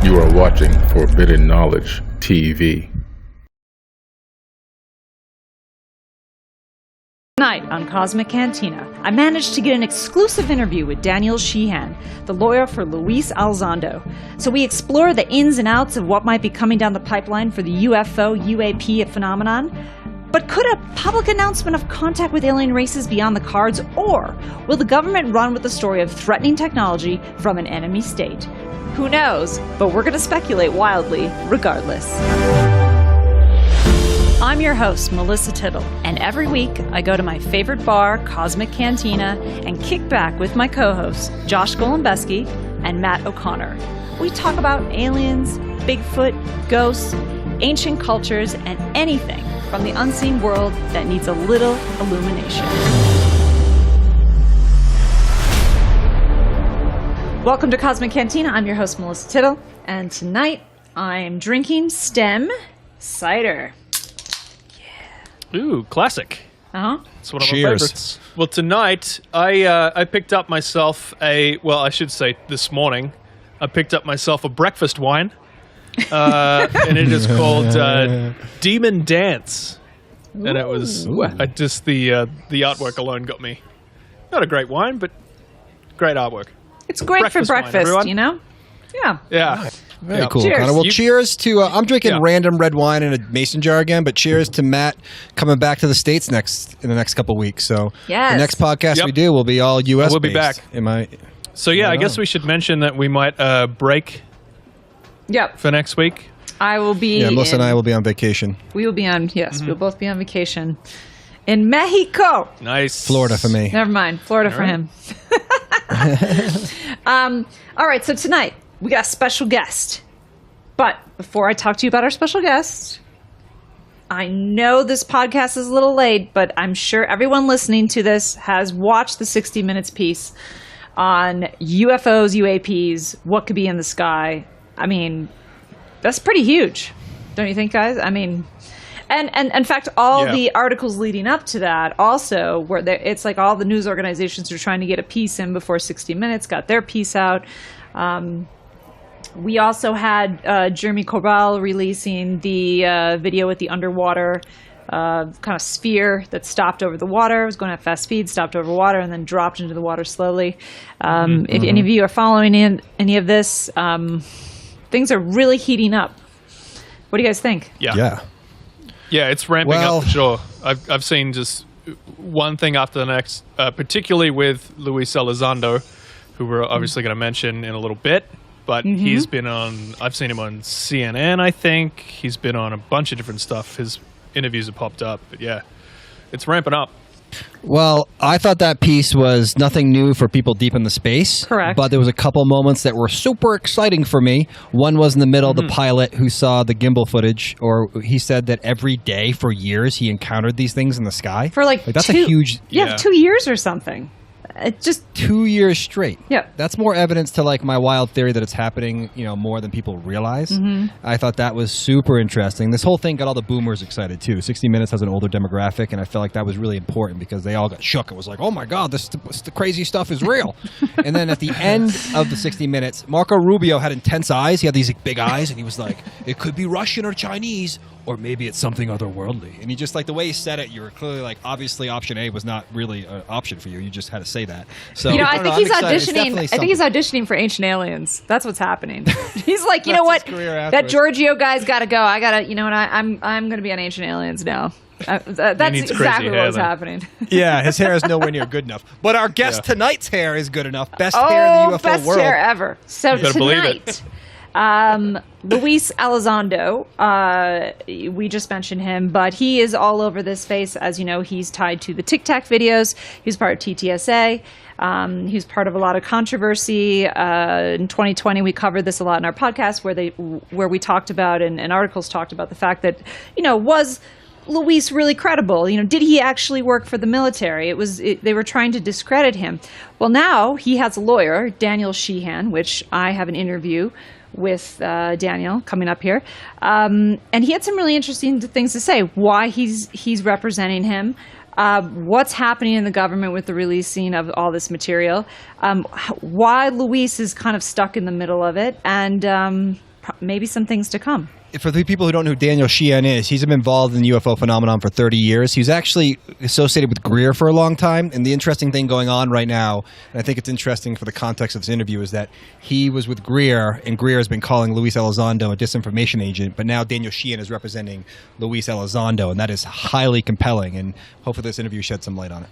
You are watching Forbidden Knowledge TV. Tonight on Cosmic Cantina, I managed to get an exclusive interview with Daniel Sheehan, the lawyer for Luis Elizondo. So we explore the ins and outs of what might be coming down the pipeline for the UFO-UAP phenomenon. But could a public announcement of contact with alien races be on the cards, or will the government run with the story of threatening technology from an enemy state? Who knows, but we're going to speculate wildly regardless. I'm your host, Melissa Tittle, and every week I go to my favorite bar, Cosmic Cantina, and kick back with my co-hosts, Josh Golembeski and Matt O'Connor. We talk about aliens, Bigfoot, ghosts, ancient cultures, and anything from the unseen world that needs a little illumination. Welcome to Cosmic Cantina. I'm your host, Melissa Tittle, and tonight I'm drinking STEM cider. Ooh, classic. Uh-huh. It's one of my favorites. Well, tonight I picked up myself this morning, I picked up myself a breakfast wine. And it is called Demon Dance. And it was the artwork alone got me. Not a great wine, but great artwork. It's great for breakfast, wine, you know? Yeah. Yeah. Very cool, Cheers. Connor. Well, cheers to... I'm drinking random red wine in a mason jar again, but cheers to Matt coming back to the States in the next couple weeks. So yes. The next podcast we do will be all U.S. We'll be back. So I guess we should mention that we might break for next week. I will be... Yeah, Melissa and I will be on vacation. We will be on... Yes, we'll both be on vacation in Mexico. Nice. Florida for me. Never mind. Florida for him. All right, so tonight we got a special guest. But before I talk to you about our special guest, I know this podcast is a little late, but I'm sure everyone listening to this has watched the 60 Minutes piece on UFOs, UAPs, what could be in the sky. I mean, that's pretty huge, don't you think, guys? I mean, and in fact, all the articles leading up to that also, where it's like all the news organizations are trying to get a piece in before 60 Minutes got their piece out. We also had Jeremy Corbell releasing the video with the underwater kind of sphere that stopped over the water. It was going at fast speed, stopped over water, and then dropped into the water slowly. If any of you are following any of this, things are really heating up. What do you guys think? Yeah, it's ramping up for sure. I've seen just one thing after the next, particularly with Luis Elizondo, who we're obviously going to mention in a little bit. But he's been on, I've seen him on CNN, I think. He's been on a bunch of different stuff. His interviews have popped up. But yeah, it's ramping up. Well, I thought that piece was nothing new for people deep in the space. Correct. But there was a couple moments that were super exciting for me. One was in the middle, the pilot who saw the gimbal footage, or he said that every day for years he encountered these things in the sky. For like that's two, a huge... Yeah, 2 years or something. It just 2 years straight. Yeah. That's more evidence to like my wild theory that it's happening, more than people realize. I thought that was super interesting. This whole thing got all the boomers excited too. 60 Minutes has an older demographic, and I felt like that was really important because they all got shook. It was like, oh my God, the crazy stuff is real. And then at the end of the 60 Minutes, Marco Rubio had intense eyes. He had these big eyes, and he was like, it could be Russian or Chinese, or maybe it's something otherworldly. And he just, like, the way he said it, you were clearly like, obviously option A was not really an option for you. You just had to say that. So I think he's auditioning. I think he's auditioning for Ancient Aliens. That's what's happening. He's like, you know what? That Giorgio guy's got to go. I got to, I'm going to be on Ancient Aliens now. That's exactly what was happening. Yeah, his hair is nowhere near good enough. But our guest tonight's hair is good enough. Best hair in the UFO best world. Hair ever. So tonight, Luis Elizondo, we just mentioned him, but he is all over this space. As you know, he's tied to the Tic Tac videos. He's part of TTSA. He's part of a lot of controversy. In 2020, we covered this a lot in our podcast where we talked about and articles talked about the fact that, was Luis really credible? Did he actually work for the military? They were trying to discredit him. Well, now he has a lawyer, Daniel Sheehan, which I have an interview with Daniel coming up here. And he had some really interesting things to say, why he's representing him. what's happening in the government with the releasing of all this material, why Luis is kind of stuck in the middle of it, and maybe some things to come. For the people who don't know who Daniel Sheehan is, he's been involved in the UFO phenomenon for 30 years. He was actually associated with Greer for a long time. And the interesting thing going on right now, and I think it's interesting for the context of this interview, is that he was with Greer, and Greer has been calling Luis Elizondo a disinformation agent. But now Daniel Sheehan is representing Luis Elizondo, and that is highly compelling. And hopefully this interview sheds some light on it.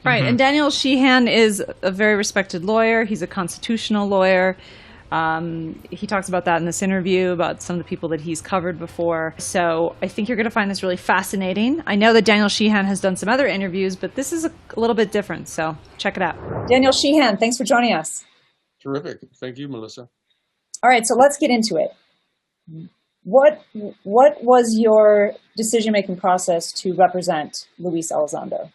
Right. And Daniel Sheehan is a very respected lawyer. He's a constitutional lawyer. He talks about that in this interview, about some of the people that he's covered before. So I think you're going to find this really fascinating. I know that Daniel Sheehan has done some other interviews, but this is a little bit different. So check it out. Daniel Sheehan, thanks for joining us. Terrific. Thank you, Melissa. All right, so let's get into it. What was your decision-making process to represent Luis Elizondo?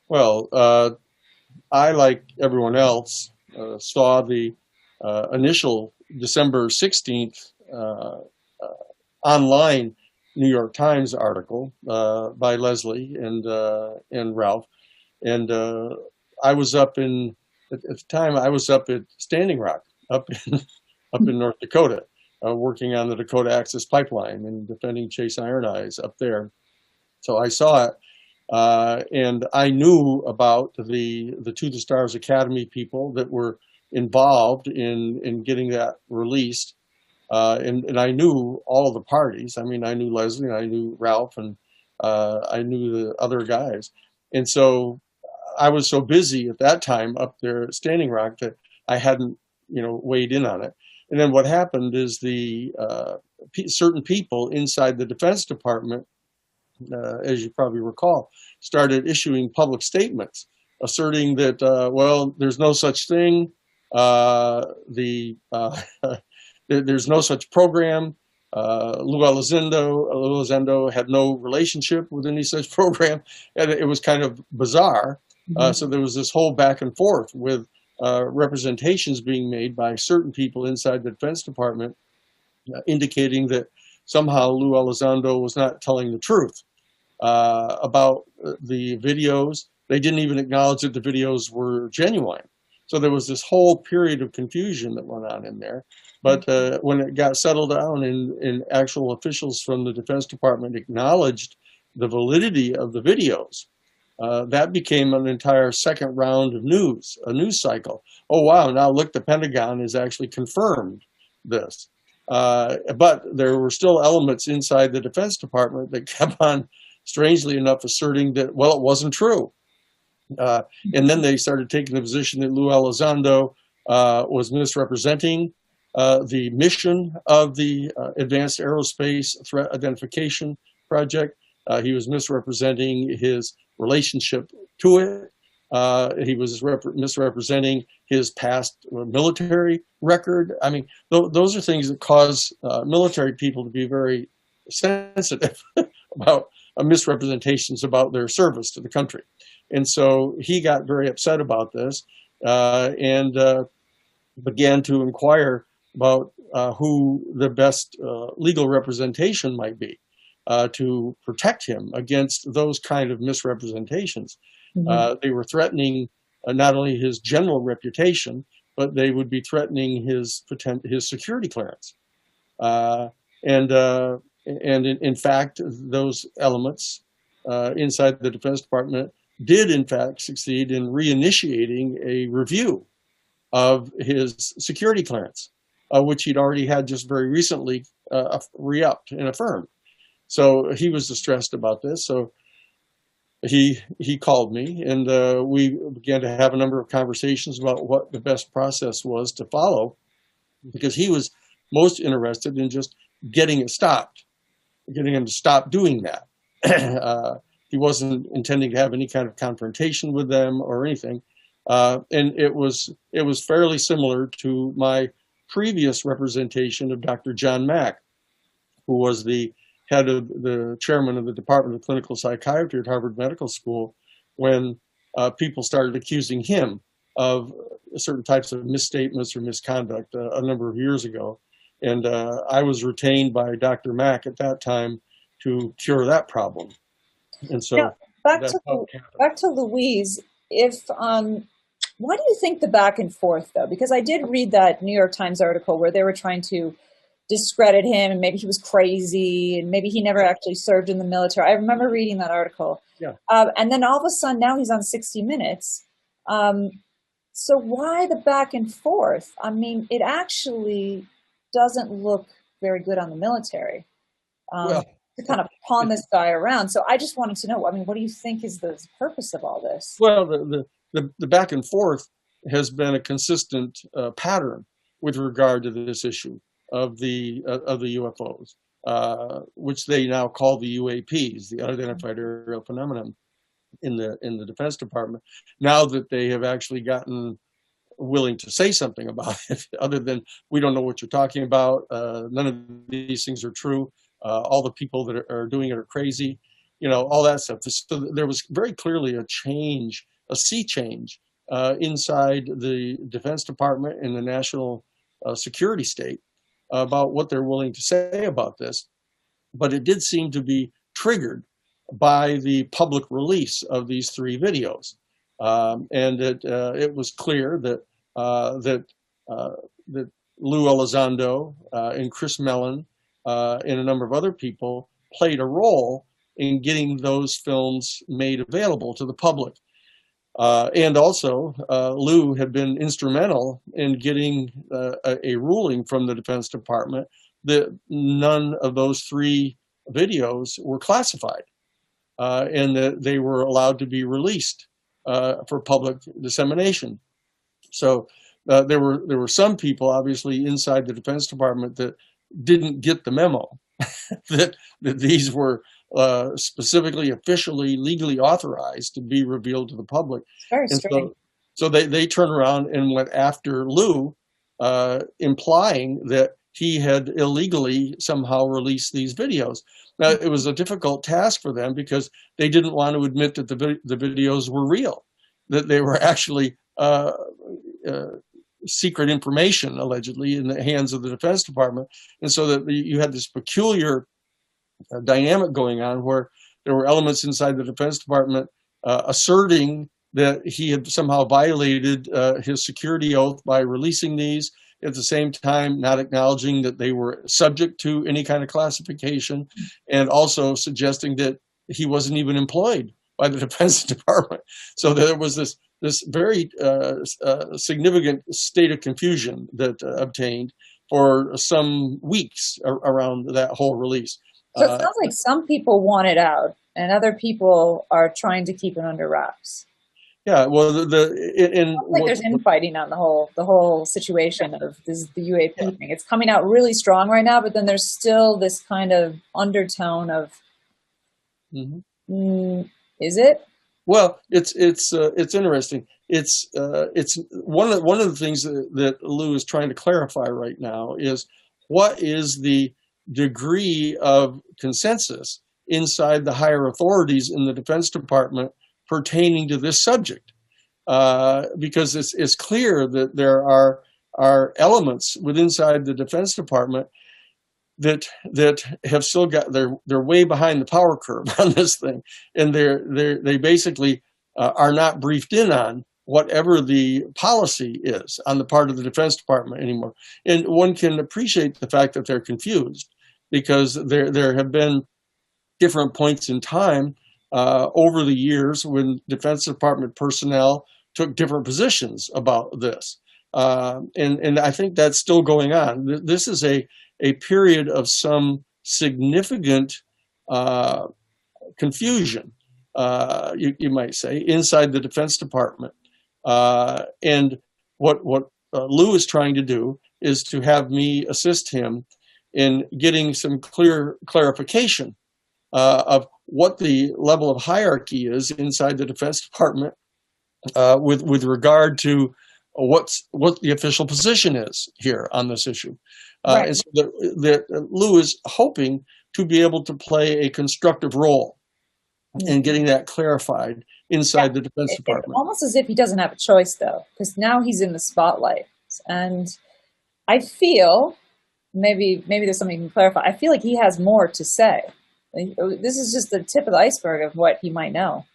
Well, I, like everyone else, saw the initial December 16th online New York Times article by Leslie and Ralph. And I was up at the time, I was up at Standing Rock, up in North Dakota, working on the Dakota Access Pipeline and defending Chase Iron Eyes up there. So I saw it, and I knew about the To the Stars Academy people that were involved in getting that released, and I knew all of the parties. I mean, I knew Leslie, and I knew Ralph, and I knew the other guys. And so I was so busy at that time up there at Standing Rock that I hadn't, weighed in on it. And then what happened is the certain people inside the Defense Department, as you probably recall, started issuing public statements asserting that, well, there's no such thing. There's no such program. Luis Elizondo had no relationship with any such program, and it was kind of bizarre. So there was this whole back and forth with representations being made by certain people inside the Defense Department, indicating that somehow Luis Elizondo was not telling the truth about the videos. They didn't even acknowledge that the videos were genuine. So there was this whole period of confusion that went on in there. But when it got settled down and actual officials from the Defense Department acknowledged the validity of the videos, that became an entire second round of news, a news cycle. Oh, wow, now look, the Pentagon has actually confirmed this. But there were still elements inside the Defense Department that kept on, strangely enough, asserting that, well, it wasn't true. And then they started taking the position that Luis Elizondo was misrepresenting the mission of the Advanced Aerospace Threat Identification Project. He was misrepresenting his relationship to it. He was misrepresenting his past military record. I mean, those are things that cause military people to be very sensitive about misrepresentations about their service to the country. And so he got very upset about this and began to inquire about who the best legal representation might be to protect him against those kind of misrepresentations. They were threatening not only his general reputation, but they would be threatening his security clearance. And in fact, those elements inside the Defense Department did in fact succeed in reinitiating a review of his security clearance, which he'd already had just very recently re-upped and affirmed. So he was distressed about this. So he called me, and we began to have a number of conversations about what the best process was to follow, because he was most interested in just getting it stopped, getting him to stop doing that. He wasn't intending to have any kind of confrontation with them or anything. And it was fairly similar to my previous representation of Dr. John Mack, who was the head of the chairman of the Department of Clinical Psychiatry at Harvard Medical School, when people started accusing him of certain types of misstatements or misconduct a number of years ago. And I was retained by Dr. Mack at that time to cure that problem. And so back That's to how it happened. back to Louise. If why do you think the back and forth though? Because I did read that New York Times article where they were trying to discredit him and maybe he was crazy and maybe he never actually served in the military. I remember reading that article. Yeah. And then all of a sudden now he's on 60 Minutes. So why the back and forth? I mean, it actually doesn't look very good on the military to kind of pawn this guy around. So I just wanted to know, I mean, what do you think is the purpose of all this? Well, the back and forth has been a consistent pattern with regard to this issue of the UFOs, which they now call the UAPs, the unidentified aerial phenomenon, in the Defense Department. Now that they have actually gotten willing to say something about it, other than we don't know what you're talking about, none of these things are true, all the people that are doing it are crazy, all that stuff. So there was very clearly a change, a sea change inside the Defense Department and the national security state about what they're willing to say about this. But it did seem to be triggered by the public release of these 3 videos. And it was clear that Lou Elizondo and Chris Mellon and a number of other people played a role in getting those films made available to the public. And also, Lou had been instrumental in getting a ruling from the Defense Department that none of those 3 videos were classified, and that they were allowed to be released for public dissemination. So there were some people, obviously, inside the Defense Department that didn't get the memo that these were specifically, officially, legally authorized to be revealed to the public. Very strange. So they turned around and went after Lou, implying that he had illegally somehow released these videos. Now, it was a difficult task for them because they didn't want to admit that the videos were real, that they were actually secret information, allegedly, in the hands of the Defense Department. And so that you had this peculiar dynamic going on where there were elements inside the Defense Department asserting that he had somehow violated his security oath by releasing these, at the same time not acknowledging that they were subject to any kind of classification, and also suggesting that he wasn't even employed by the Defense Department. So there was this very significant state of confusion that obtained for some weeks around that whole release. So it sounds like some people want it out and other people are trying to keep it under wraps. Yeah, well, there's infighting on the whole situation of the UAP thing. It's coming out really strong right now, but then there's still this kind of undertone of, is it? Well, it's interesting. It's one of the things that Lou is trying to clarify right now is what is the degree of consensus inside the higher authorities in the Defense Department pertaining to this subject, because it's clear that there are elements inside the Defense Department that have still got they're way behind the power curve on this thing, and they basically are not briefed in on whatever the policy is on the part of the Defense Department anymore. And one can appreciate the fact that they're confused because there have been different points in time over the years when Defense Department personnel took different positions about this. And I think that's still going on. This is a period of some significant confusion, you might say, inside the Defense Department. And what Lou is trying to do is to have me assist him in getting some clarification of what the level of hierarchy is inside the Defense Department with regard to what the official position is here on this issue. Right. And so that Lou is hoping to be able to play a constructive role in getting that clarified inside the Defense Department. It's almost as if he doesn't have a choice, though, because now he's in the spotlight. And I feel, maybe there's something you can clarify, I feel like he has more to say. This is just the tip of the iceberg of what he might know.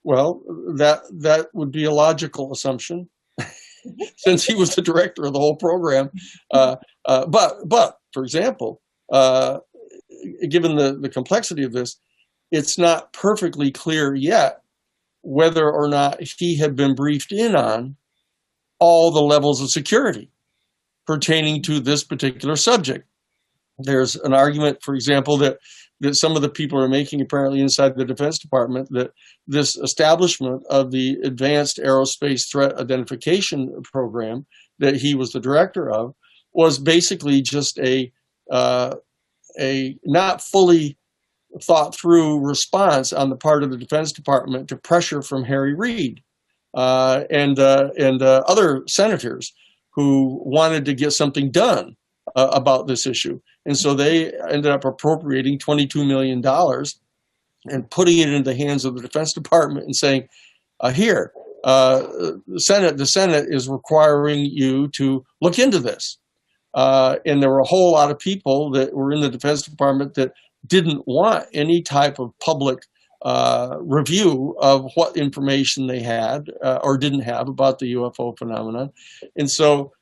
Well, that would be a logical assumption, since he was the director of the whole program. But for example, given the complexity of this, it's not perfectly clear yet whether or not he had been briefed in on all the levels of security pertaining to this particular subject. There's an argument, for example, that some of the people are making apparently inside the Defense Department, that this establishment of the Advanced Aerospace Threat Identification Program that he was the director of was basically just a not fully thought through response on the part of the Defense Department to pressure from Harry Reid and other senators who wanted to get something done about this issue. And so they ended up appropriating $22 million and putting it into the hands of the Defense Department and saying, here, the Senate is requiring you to look into this. And there were a whole lot of people that were in the Defense Department that didn't want any type of public review of what information they had or didn't have about the UFO phenomenon. And so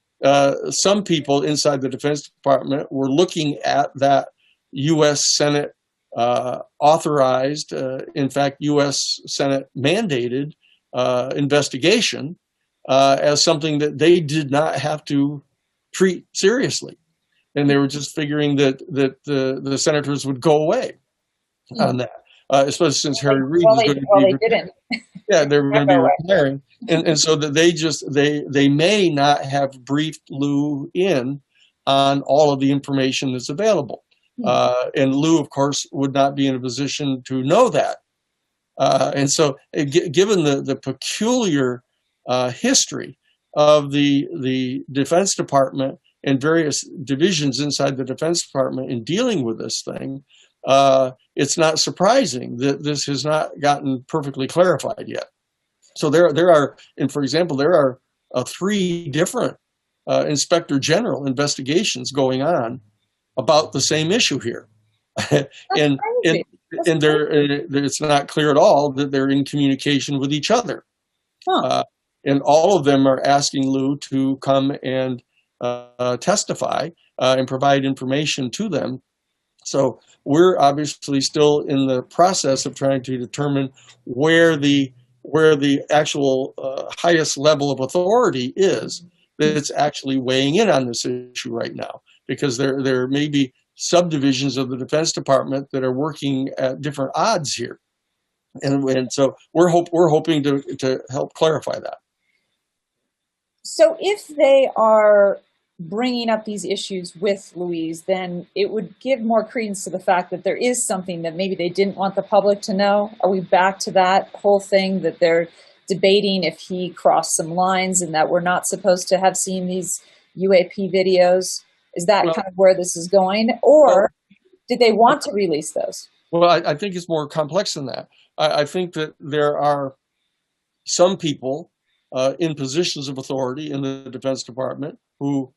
some people inside the Defense Department were looking at that U.S. Senate authorized, in fact, U.S. Senate mandated investigation as something that they did not have to treat seriously. And they were just figuring that the senators would go away on that, especially since Harry Reid was going to be. Well, they didn't. Yeah, they were going to be retiring, and so that they may not have briefed Lou in on all of the information that's available, and Lou, of course, would not be in a position to know that, and so given the peculiar history of the Defense Department and various divisions inside the Defense Department in dealing with this thing, it's not surprising that this has not gotten perfectly clarified yet. So there are, and for example, there are 3 different Inspector General investigations going on about the same issue here, and it's not clear at all that they're in communication with each other. And all of them are asking Lou to come and testify and provide information to them. So we're obviously still in the process of trying to determine where the actual highest level of authority is that's actually weighing in on this issue right now, because there may be subdivisions of the Defense Department that are working at different odds here, and so we're hoping to help clarify that. So if they are bringing up these issues with Louise, then it would give more credence to the fact that there is something that maybe they didn't want the public to know. Are we back to that whole thing that they're debating if he crossed some lines and that we're not supposed to have seen these UAP videos? Is that kind of where this is going? Or did they want to release those? Well, I think it's more complex than that. I think that there are some people in positions of authority in the Defense Department who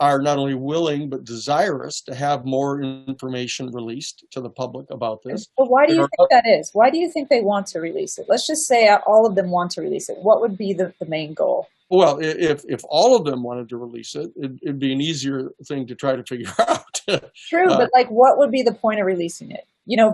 are not only willing but desirous to have more information released to the public about this. But why do you think that is? Why do you think they want to release it? Let's just say all of them want to release it. What would be the main goal? Well, if all of them wanted to release it, it'd be an easier thing to try to figure out. True, but like, what would be the point of releasing it?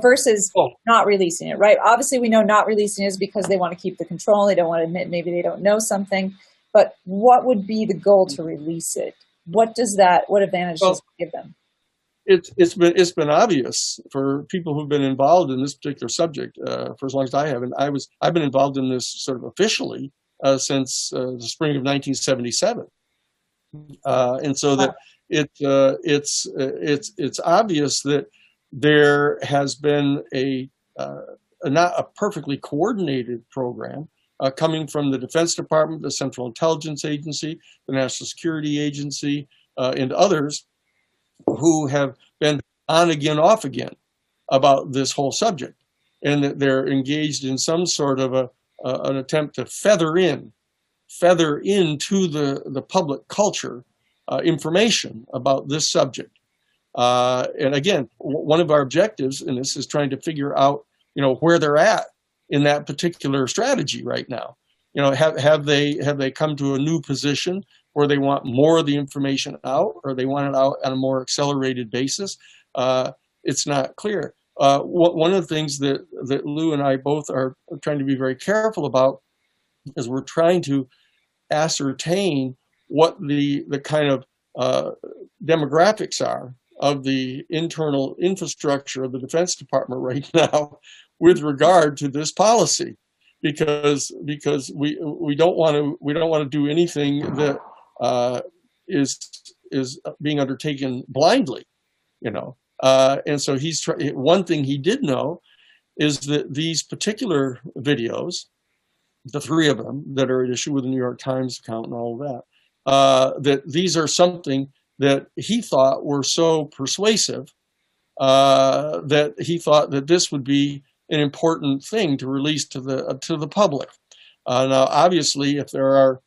Versus not releasing it, right? Obviously, we know not releasing it is because they want to keep the control. They don't want to admit maybe they don't know something. But what would be the goal to release it? What advantage does it give them? It's been obvious for people who've been involved in this particular subject for as long as I have, and I've been involved in this sort of officially since the spring of 1977, and so that it's obvious that there has been not a perfectly coordinated program coming from the Defense Department, the Central Intelligence Agency, the National Security Agency, and others who have been on again, off again about this whole subject, and that they're engaged in some sort of an attempt to feather into the public culture information about this subject. And again, one of our objectives in this is trying to figure out, where they're at in that particular strategy right now? Have they come to a new position where they want more of the information out, or they want it out on a more accelerated basis? It's not clear. One of the things that Lou and I both are trying to be very careful about is we're trying to ascertain what the kind of demographics are of the internal infrastructure of the Defense Department right now with regard to this policy, because we don't want to do anything that is being undertaken blindly, and so one thing he did know is that these particular videos, the 3 of them that are at issue with the New York Times account and all of that, that these are something that he thought were so persuasive that he thought that this would be an important thing to release to the public. Now, obviously, if there are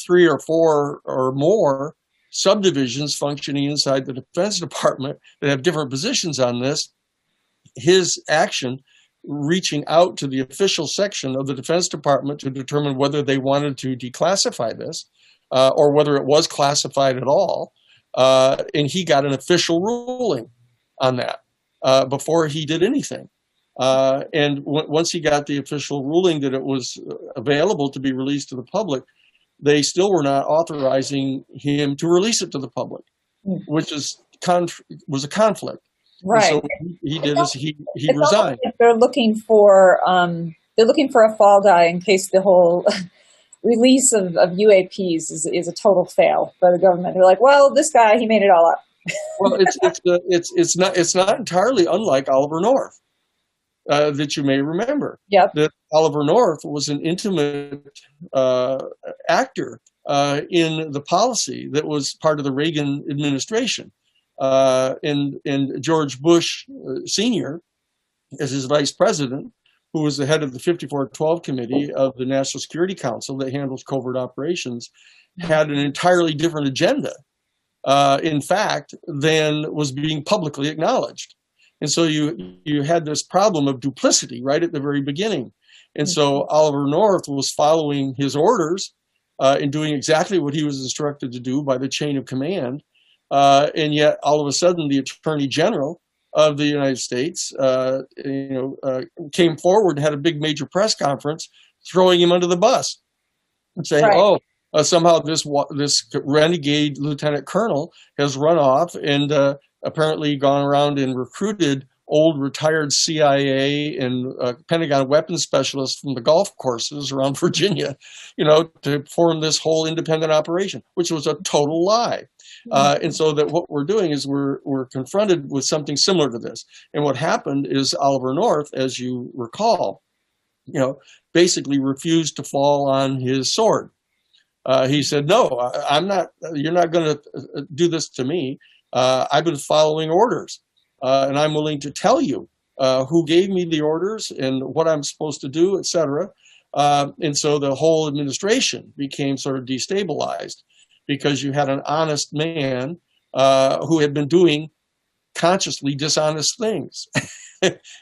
3 or 4 or more subdivisions functioning inside the Defense Department that have different positions on this, his action reaching out to the official section of the Defense Department to determine whether they wanted to declassify this or whether it was classified at all. And he got an official ruling on that before he did anything. And once he got the official ruling that it was available to be released to the public, they still were not authorizing him to release it to the public, which was a conflict. Right. And so what he did is he resigned. Like they're looking for a fall guy in case the whole release of UAPs is a total fail by the government. They're like, well, this guy, he made it all up. Well, it's not entirely unlike Oliver North that you may remember. Yep. That Oliver North was an intimate actor in the policy that was part of the Reagan administration. And George Bush Sr., as his vice president, who was the head of the 5412 Committee of the National Security Council that handles covert operations, had an entirely different agenda, in fact, than was being publicly acknowledged. And so you had this problem of duplicity right at the very beginning. And so Oliver North was following his orders and doing exactly what he was instructed to do by the chain of command. And yet, all of a sudden, the Attorney General of the United States, came forward and had a big major press conference, throwing him under the bus and saying, right. Somehow this renegade lieutenant colonel has run off and apparently gone around and recruited old retired CIA and Pentagon weapons specialists from the golf courses around Virginia, to form this whole independent operation, which was a total lie. And so that what we're doing is we're confronted with something similar to this. And what happened is Oliver North, as you recall, basically refused to fall on his sword. He said, no, I'm not, you're not going to do this to me. I've been following orders, and I'm willing to tell you who gave me the orders and what I'm supposed to do, et cetera. And so the whole administration became sort of destabilized because you had an honest man who had been doing consciously dishonest things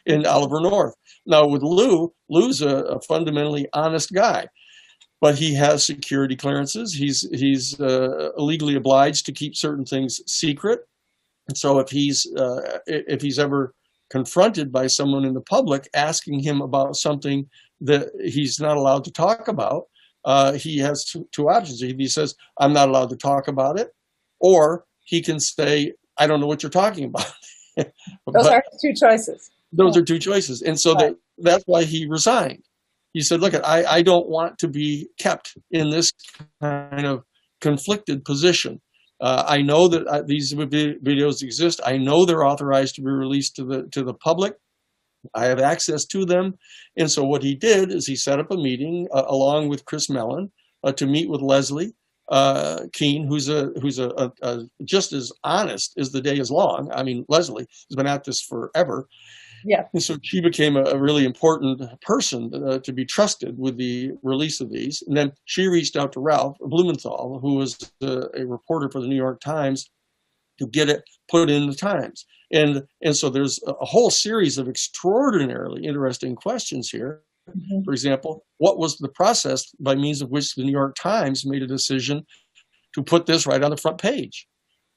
in Oliver North. Now with Lou's a fundamentally honest guy. But he has security clearances. He's legally obliged to keep certain things secret. And so if he's ever confronted by someone in the public asking him about something that he's not allowed to talk about, he has two options. He says, I'm not allowed to talk about it, or he can say, I don't know what you're talking about. Those are two choices. Those are two choices. And so right. That's why he resigned. He said, look, I don't want to be kept in this kind of conflicted position. I know that these videos exist. I know they're authorized to be released to the public. I have access to them. And so what he did is he set up a meeting along with Chris Mellon to meet with Leslie Keene, who's just as honest as the day is long. I mean, Leslie has been at this forever. Yeah. And so she became a really important person to be trusted with the release of these. And then she reached out to Ralph Blumenthal, who was a reporter for the New York Times to get it put in the Times. And so there's a whole series of extraordinarily interesting questions here. Mm-hmm. For example, what was the process by means of which the New York Times made a decision to put this right on the front page?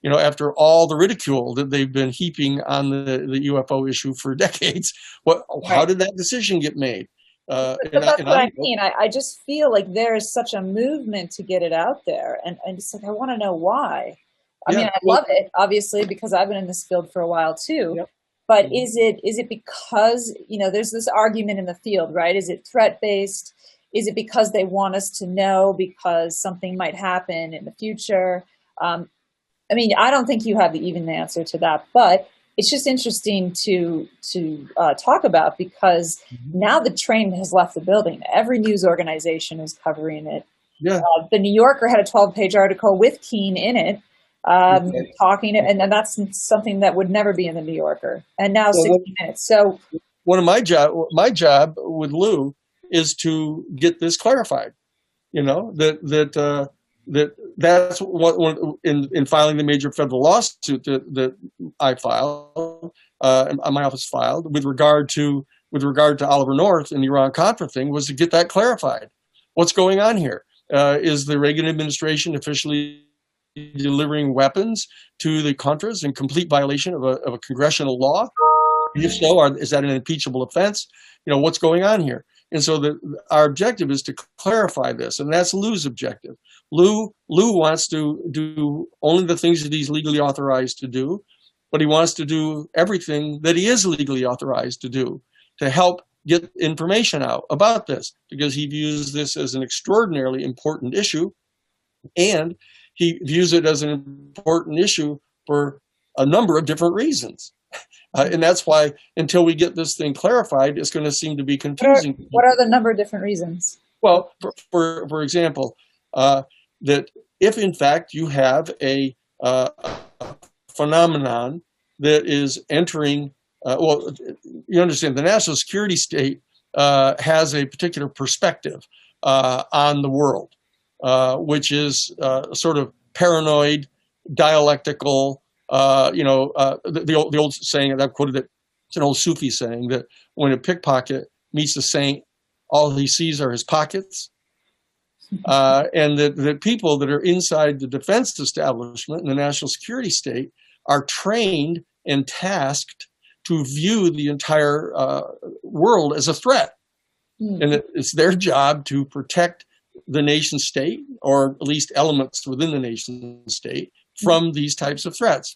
You know, after all the ridicule that they've been heaping on the UFO issue for decades, how did that decision get made? But that's what I mean. I just feel like there is such a movement to get it out there. And it's like, I want to know why. I mean, I love it, obviously, because I've been in this field for a while too. Yep. But is it because, you know, there's this argument in the field, right? Is it threat-based? Is it because they want us to know because something might happen in the future? I mean, I don't think you have even the answer to that, but it's just interesting to talk about because now the train has left the building. Every news organization is covering it. Yeah. The New Yorker had a 12-page article with Keene in it, talking, and then that's something that would never be in the New Yorker. And now 60 minutes. So one of my job with Lou is to get this clarified. You know, that's what in filing the major federal lawsuit that I filed, my office filed with regard to Oliver North and the Iran-Contra thing was to get that clarified. What's going on here? Is the Reagan administration officially delivering weapons to the Contras in complete violation of a congressional law? If so, is that an impeachable offense? You know, what's going on here? And so our objective is to clarify this, and that's Lou's objective. Lou wants to do only the things that he's legally authorized to do, but he wants to do everything that he is legally authorized to do to help get information out about this, because he views this as an extraordinarily important issue, and he views it as an important issue for a number of different reasons. And that's why, until we get this thing clarified, it's going to seem to be confusing. What are the number of different reasons? Well, for example, that if in fact you have a phenomenon that is entering, you understand, the national security state has a particular perspective on the world, which is sort of paranoid, dialectical. The old saying, and I've quoted it, it's an old Sufi saying that when a pickpocket meets a saint, all he sees are his pockets. And that people that are inside the defense establishment and the national security state are trained and tasked to view the entire world as a threat. And it's their job to protect the nation state, or at least elements within the nation state, from these types of threats.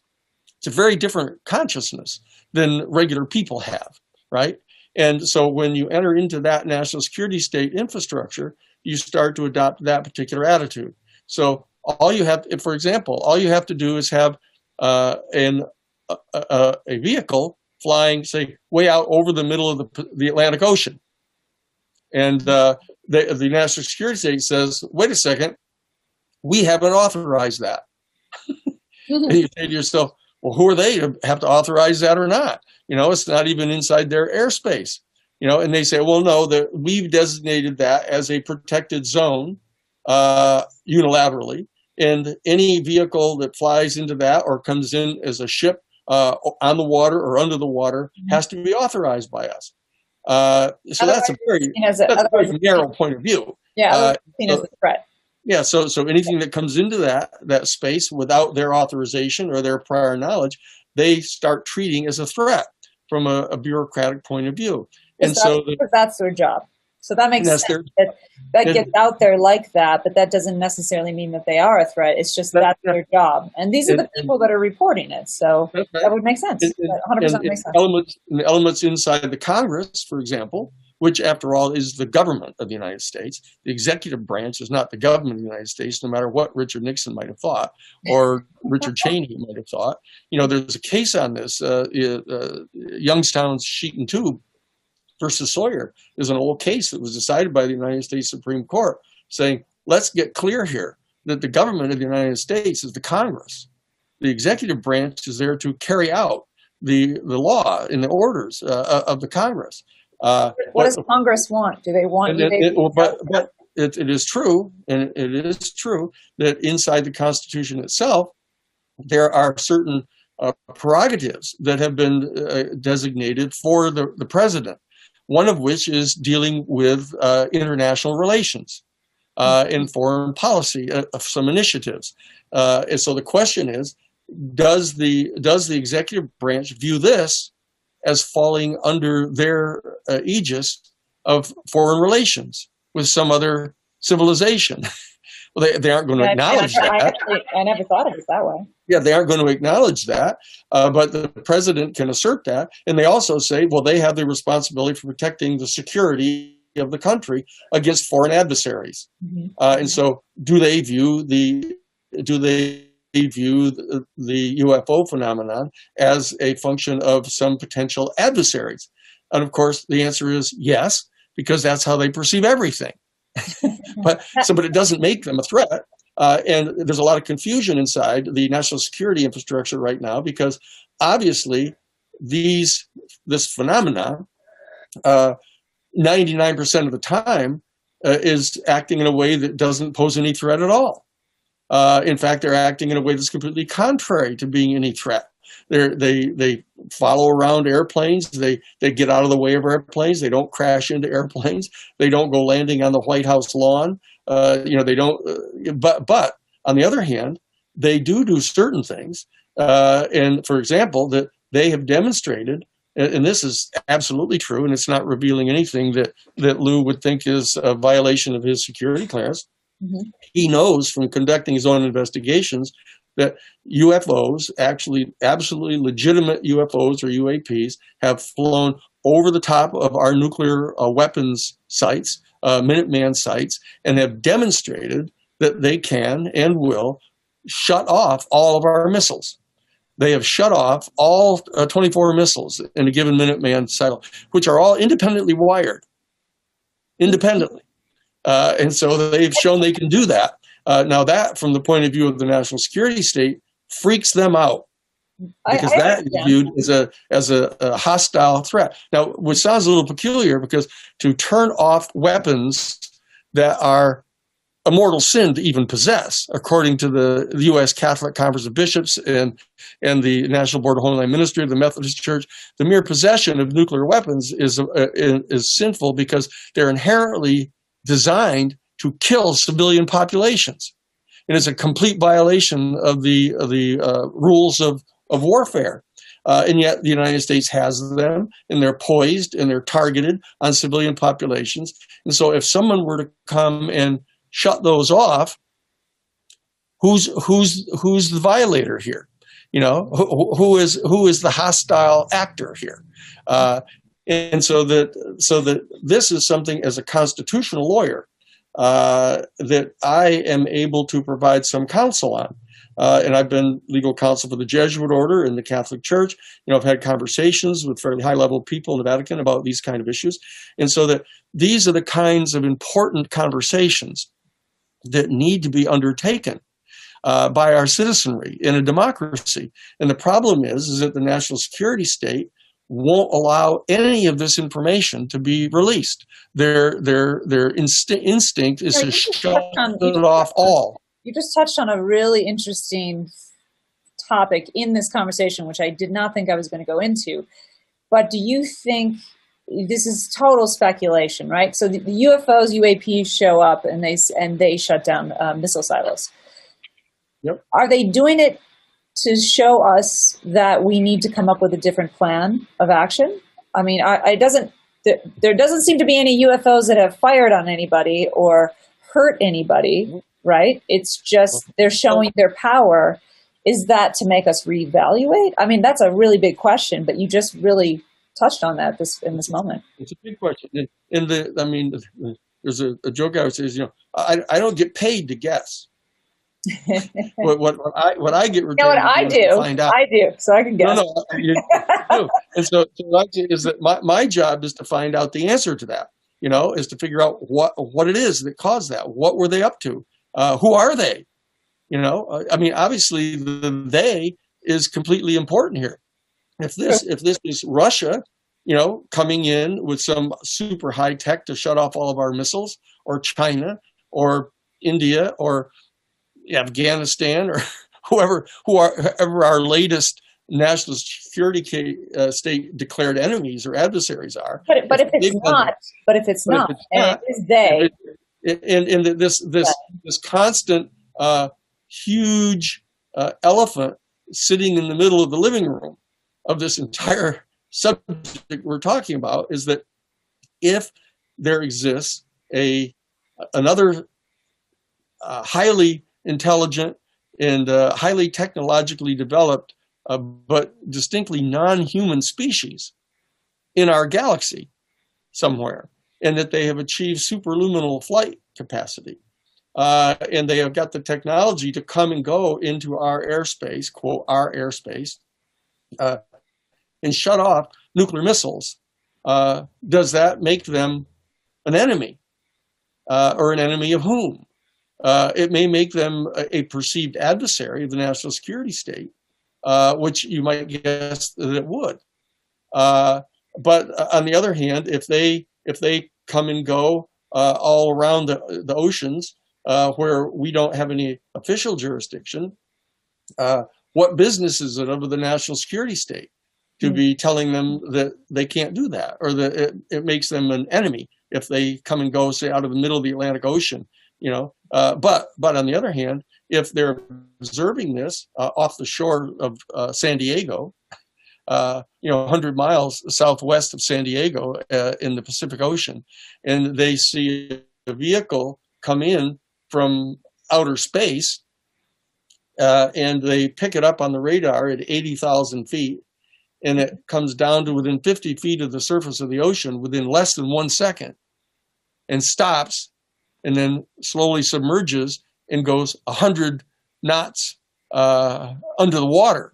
It's a very different consciousness than regular people have, right? And so when you enter into that national security state infrastructure, you start to adopt that particular attitude. So all you have, for example, all you have to do is have a vehicle flying, say, way out over the middle of the Atlantic Ocean. And the national security state says, wait a second, we haven't authorized that. And you say to yourself, well, who are they to have to authorize that or not? You know, it's not even inside their airspace. You know, and they say, well, no, we've designated that as a protected zone unilaterally. And any vehicle that flies into that or comes in as a ship on the water or under the water has to be authorized by us. So that's a very narrow point of view. Yeah, seen as a threat. Yeah, so anything that comes into that space without their authorization or their prior knowledge, they start treating as a threat from a bureaucratic point of view. And so that's their job. So that makes sense. That gets out there like that, but that doesn't necessarily mean that they are a threat. It's just that's their job. And these are the people that are reporting it. So that would make sense. 100% makes sense. Elements inside the Congress, for example, which, after all, is the government of the United States. The executive branch is not the government of the United States, no matter what Richard Nixon might have thought or Richard Cheney might have thought. You know, there's a case on this, Youngstown's Sheet and Tube versus Sawyer is an old case that was decided by the United States Supreme Court saying, let's get clear here that the government of the United States is the Congress. The executive branch is there to carry out the law and the orders of the Congress. What does Congress want? Do they want you but it is true, and it is true that inside the Constitution itself, there are certain prerogatives that have been designated for the president, one of which is dealing with international relations and foreign policy of some initiatives. And so the question is, does the executive branch view this as falling under their aegis of foreign relations with some other civilization? Well, they aren't going to acknowledge that. I never thought of it that way. Yeah, they aren't going to acknowledge that, but the president can assert that. And they also say, well, they have the responsibility for protecting the security of the country against foreign adversaries. Mm-hmm. And so do they view the UFO phenomenon as a function of some potential adversaries? And of course, the answer is yes, because that's how they perceive everything. but it doesn't make them a threat. And there's a lot of confusion inside the national security infrastructure right now, because obviously this phenomenon, 99% of the time, is acting in a way that doesn't pose any threat at all. In fact, they're acting in a way that's completely contrary to being any threat. They follow around airplanes. They get out of the way of airplanes. They don't crash into airplanes. They don't go landing on the White House lawn. They don't. But on the other hand, they do certain things. And for example, that they have demonstrated, and this is absolutely true, and it's not revealing anything that Lou would think is a violation of his security clearance. Mm-hmm. He knows from conducting his own investigations that UFOs, actually absolutely legitimate UFOs or UAPs, have flown over the top of our nuclear weapons sites, Minuteman sites, and have demonstrated that they can and will shut off all of our missiles. They have shut off all 24 missiles in a given Minuteman cycle, which are all independently wired. Independently. And so they've shown they can do that. Now that, from the point of view of the national security state, freaks them out, because that is viewed as a hostile threat. Now, which sounds a little peculiar, because to turn off weapons that are a mortal sin to even possess, according to the U.S. Catholic Conference of Bishops and the National Board of Homeland Ministry, the Methodist Church, the mere possession of nuclear weapons is sinful, because they're inherently designed to kill civilian populations. And it's a complete violation of the rules of warfare. And yet the United States has them, and they're poised, and they're targeted on civilian populations. And so if someone were to come and shut those off, who's the violator here? Who is the hostile actor here? And so that this is something, as a constitutional lawyer, that I am able to provide some counsel on. And I've been legal counsel for the Jesuit order and the Catholic Church. I've had conversations with fairly high-level people in the Vatican about these kind of issues. And so that these are the kinds of important conversations that need to be undertaken by our citizenry in a democracy. And the problem is that the national security state won't allow any of this information to be released. Their instinct is to shut it off all. You just touched on a really interesting topic in this conversation, which I did not think I was going to go into. But do you think, this is total speculation, right? So the UFOs, UAPs show up and they shut down missile silos. Yep. Are they doing it to show us that we need to come up with a different plan of action? I mean, there doesn't seem to be any UFOs that have fired on anybody or hurt anybody, right? It's just they're showing their power. Is that to make us reevaluate? I mean, that's a really big question, but you just really touched on that in this moment. It's a big question. There's a joke I would say is, I don't get paid to guess. what I get retained to find out. I do, so I can guess. No, you do. And so is that my job is to find out the answer to that. Is to figure out what it is that caused that. What were they up to? Who are they? Obviously the they is completely important here. If this is Russia, coming in with some super high tech to shut off all of our missiles, or China, or India, or Afghanistan, or whoever our latest national security state declared enemies or adversaries are. But if it's not, and it is they. And this constant huge elephant sitting in the middle of the living room of this entire subject we're talking about is that if there exists another highly intelligent and highly technologically developed but distinctly non-human species in our galaxy somewhere, and that they have achieved superluminal flight capacity, and they have got the technology to come and go into our airspace, quote, our airspace, and shut off nuclear missiles, does that make them an enemy, or an enemy of whom? It may make them a perceived adversary of the national security state, which you might guess that it would. But on the other hand, if they come and go all around the oceans where we don't have any official jurisdiction, what business is it of the national security state to be telling them that they can't do that, or that it makes them an enemy if they come and go, say, out of the middle of the Atlantic Ocean, you know? But on the other hand, if they're observing this off the shore of San Diego, 100 miles southwest of San Diego in the Pacific Ocean, and they see a vehicle come in from outer space, and they pick it up on the radar at 80,000 feet, and it comes down to within 50 feet of the surface of the ocean within less than 1 second, and stops, and then slowly submerges and goes 100 knots under the water.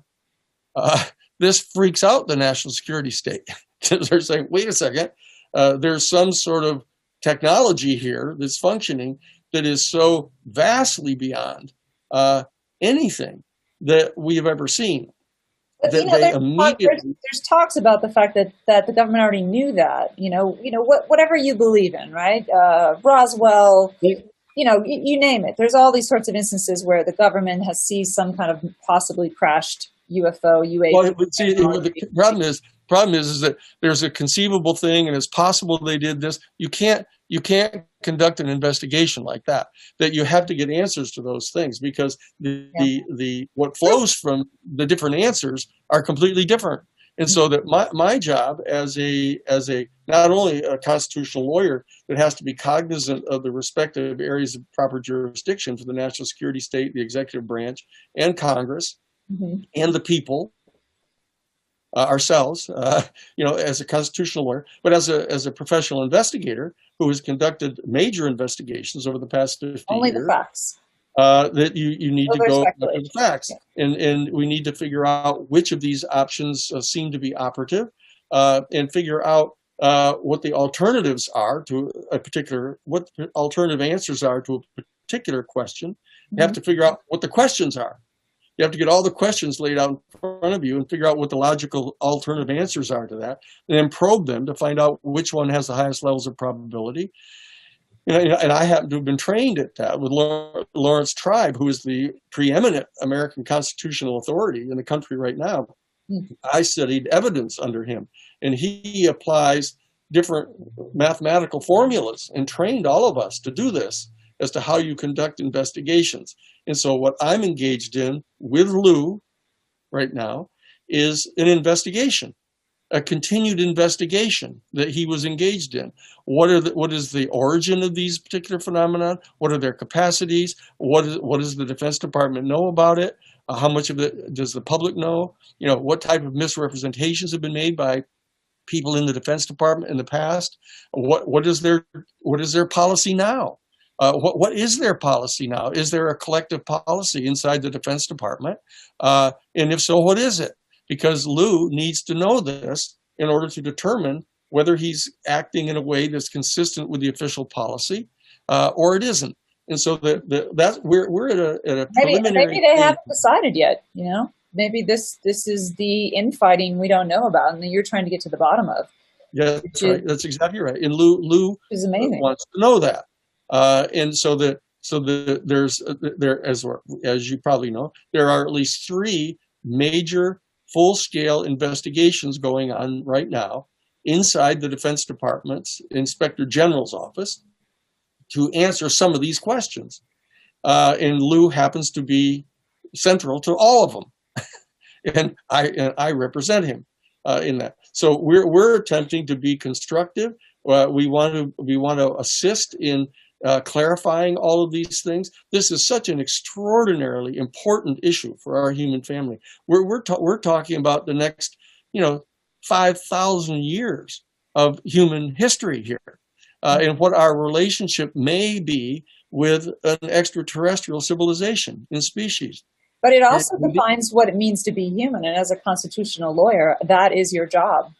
This freaks out the national security state, because they're saying, wait a second, there's some sort of technology here that's functioning that is so vastly beyond anything that we have ever seen. But, there's talks about the fact that the government already knew that, whatever you believe in, right? Roswell, you name it. There's all these sorts of instances where the government has seized some kind of possibly crashed UFO, UAP. Well, see, the problem is that there's a conceivable thing, and it's possible they did this. You can't conduct an investigation like that. That you have to get answers to those things, because the what flows from the different answers are completely different. And so that my job as a not only a constitutional lawyer that has to be cognizant of the respective areas of proper jurisdiction for the national security state, the executive branch, and Congress, and the people, ourselves, as a constitutional lawyer, but as a professional investigator who has conducted major investigations over the past 50 years. Only the facts. That you need to go look at the facts, and we need to figure out which of these options seem to be operative, and figure out what the alternatives are to what the alternative answers are to a particular question. You have to figure out what the questions are. You have to get all the questions laid out in front of you and figure out what the logical alternative answers are to that, and then probe them to find out which one has the highest levels of probability. And I happen to have been trained at that with Lawrence Tribe, who is the preeminent American constitutional authority in the country right now. I studied evidence under him, and he applies different mathematical formulas and trained all of us to do this as to how you conduct investigations. And so what I'm engaged in with Lou right now is an investigation, a continued investigation that he was engaged in. What is the origin of these particular phenomena? What are their capacities? What does the Defense Department know about it? How much of it does the public know? What type of misrepresentations have been made by people in the Defense Department in the past? What is their policy now? What is their policy now? Is there a collective policy inside the Defense Department? And if so, what is it? Because Lou needs to know this in order to determine whether he's acting in a way that's consistent with the official policy, or it isn't. And so we're at a preliminary. Maybe they haven't decided yet. Maybe this is the infighting we don't know about, and that you're trying to get to the bottom of. Yeah, that's right. That's exactly right. And Lou is amazing. Wants to know that. And so that So as you probably know, there are at least 3 major full-scale investigations going on right now inside the Defense Department's Inspector General's office to answer some of these questions. And Lou happens to be central to all of them. and I represent him in that. So we're attempting to be constructive. We want to assist in clarifying all of these things. This is such an extraordinarily important issue for our human family. We're talking about the next 5,000 years of human history here, and what our relationship may be with an extraterrestrial civilization in species. But it also defines what it means to be human. And as a constitutional lawyer, that is your job.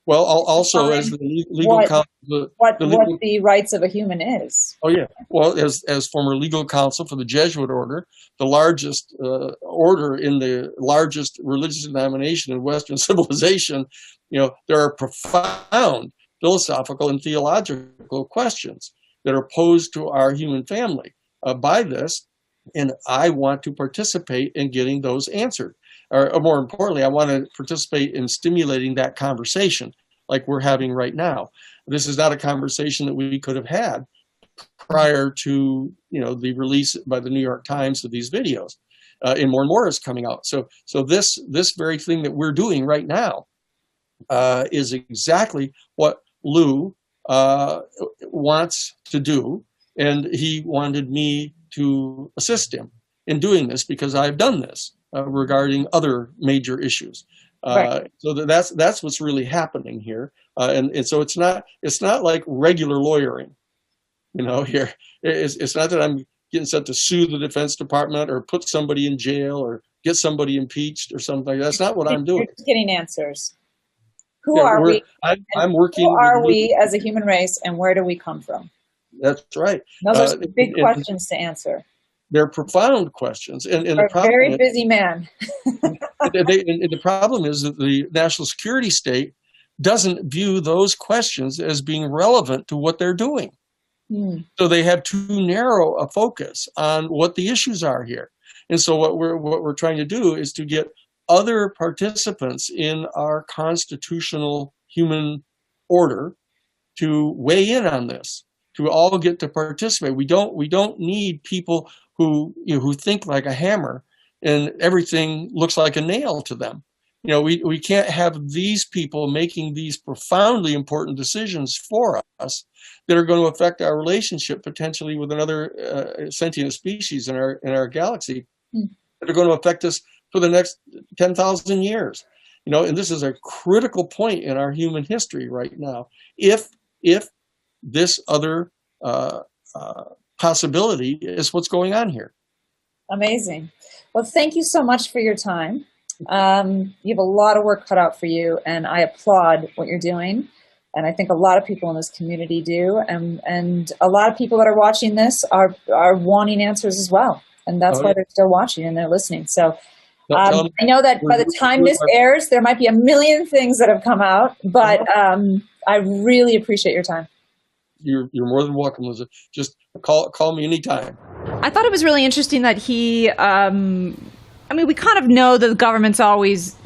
Well, also as the legal counsel, what the rights of a human is. Oh yeah. Well, as former legal counsel for the Jesuit order, the largest order in the largest religious denomination in Western civilization, there are profound philosophical and theological questions that are posed to our human family by this, and I want to participate in getting those answered. Or more importantly, I want to participate in stimulating that conversation like we're having right now. This is not a conversation that we could have had prior to the release by the New York Times of these videos, and more is coming out. So this very thing that we're doing right now is exactly what Lou wants to do, and he wanted me to assist him in doing this because I've done this regarding other major issues. Right. So that's what's really happening here, and so it's not like regular lawyering, Here it's not that I'm getting set to sue the Defense Department or put somebody in jail or get somebody impeached or something. That's not what I'm doing. You're just getting answers. Who are we? I'm working. Who are we as a human race, and where do we come from? That's right. Those are big questions to answer. They're profound questions, and You're a very busy man. The problem is that the national security state doesn't view those questions as being relevant to what they're doing. So they have too narrow a focus on what the issues are here. And so what we're trying to do is to get other participants in our constitutional human order to weigh in on this, to all get to participate. We don't need people who think like a hammer and everything looks like a nail to them. We can't have these people making these profoundly important decisions for us that are going to affect our relationship potentially with another sentient species in our galaxy that are going to affect us for the next 10,000 years. And this is a critical point in our human history right now. If this other possibility is what's going on here. Amazing. Well, thank you so much for your time. You have a lot of work cut out for you, and I applaud what you're doing. And I think a lot of people in this community do. And a lot of people that are watching this are wanting answers as well. And that's why they're still watching and they're listening. So I know that by the time this airs, there might be a million things that have come out, but I really appreciate your time. You're more than welcome, Liza. Just call me anytime. I thought it was really interesting that he, we kind of know that the government's always,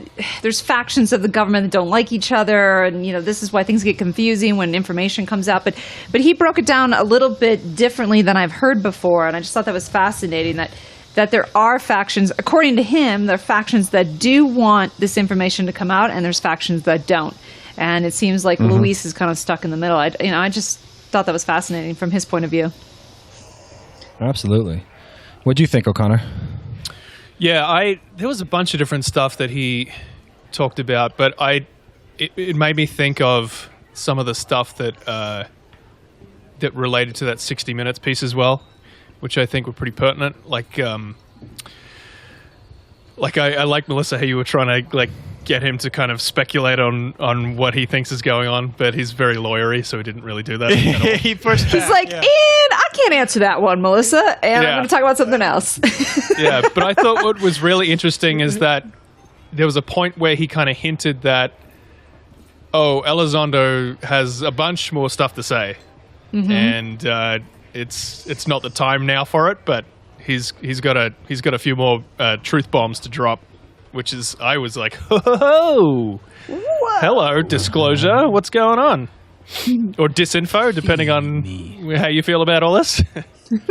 there's factions of the government that don't like each other, and this is why things get confusing when information comes out. But he broke it down a little bit differently than I've heard before, and I just thought that was fascinating. That there are factions, according to him, there are factions that do want this information to come out, and there's factions that don't. And it seems like Luis is kind of stuck in the middle. I just thought that was fascinating from his point of view. Absolutely. What do you think, O'Connor? Yeah, there was a bunch of different stuff that he talked about, but it made me think of some of the stuff that related to that 60 Minutes piece as well, which I think were pretty pertinent. Like I like, Melissa, how you were trying to get him to kind of speculate on what he thinks is going on, but he's very lawyery, so he didn't really do that. He's like, and I can't answer that one, Melissa, and I'm going to talk about something else. Yeah, but I thought what was really interesting is that there was a point where he kind of hinted that, Elizondo has a bunch more stuff to say, and it's not the time now for it, but he's got a few more truth bombs to drop, which is I was like, ho, hello, disclosure, what's going on? Or disinfo, depending on how you feel about all this.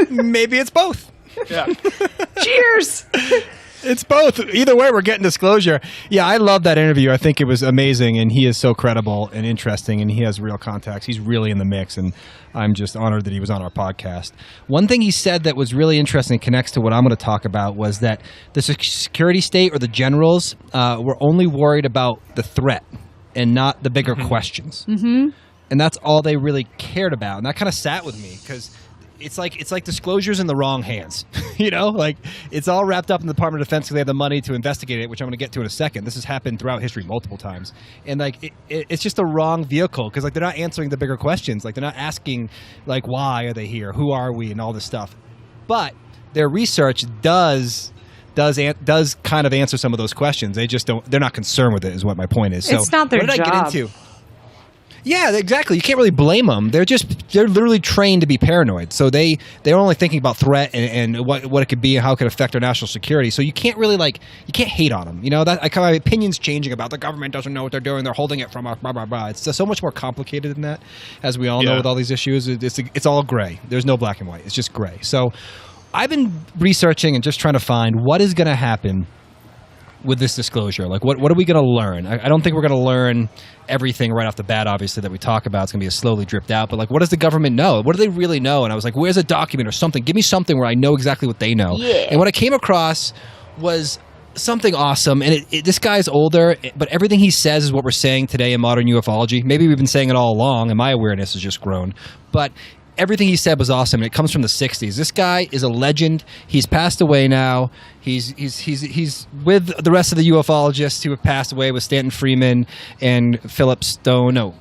Maybe it's both. Yeah. Cheers. It's both. Either way, we're getting disclosure. Yeah, I love that interview. I think it was amazing, and he is so credible and interesting, and he has real contacts. He's really in the mix, and I'm just honored that he was on our podcast. One thing he said that was really interesting, connects to what I'm going to talk about, was that the security state or the generals were only worried about the threat and not the bigger questions. Mm-hmm. And that's all they really cared about. And that kind of sat with me because it's like disclosure's in the wrong hands. You know, like it's all wrapped up in the Department of Defense because they have the money to investigate it, which I'm going to get to in a second. This has happened throughout history multiple times. And like it's just the wrong vehicle because like they're not answering the bigger questions. Like they're not asking like why are they here? Who are we? And all this stuff. But their research does kind of answer some of those questions. They're not concerned with it is what my point is. So it's not their what did job. I get into? Yeah, exactly. You can't really blame them. They're literally trained to be paranoid. So they're only thinking about threat and what it could be and how it could affect our national security. So you can't really you can't hate on them. You know, my opinion's changing about the government doesn't know what they're doing. They're holding it from us, blah, blah, blah. It's so much more complicated than that, as we all know with all these issues. It's all gray. There's no black and white. It's just gray. So I've been researching and just trying to find what is going to happen with this disclosure. Like, what are we going to learn? I don't think we're going to learn everything right off the bat, obviously, that we talk about. It's going to be a slowly dripped out. But, like, what does the government know? What do they really know? And I was like, where's a document or something? Give me something where I know exactly what they know. Yeah. And what I came across was something awesome. And this guy's older, but everything he says is what we're saying today in modern ufology. Maybe we've been saying it all along, and my awareness has just grown. But everything he said was awesome, and it comes from the 60s. This guy is a legend. He's passed away now. He's with the rest of the ufologists who have passed away, with Stanton Freeman and Philip Stone. No.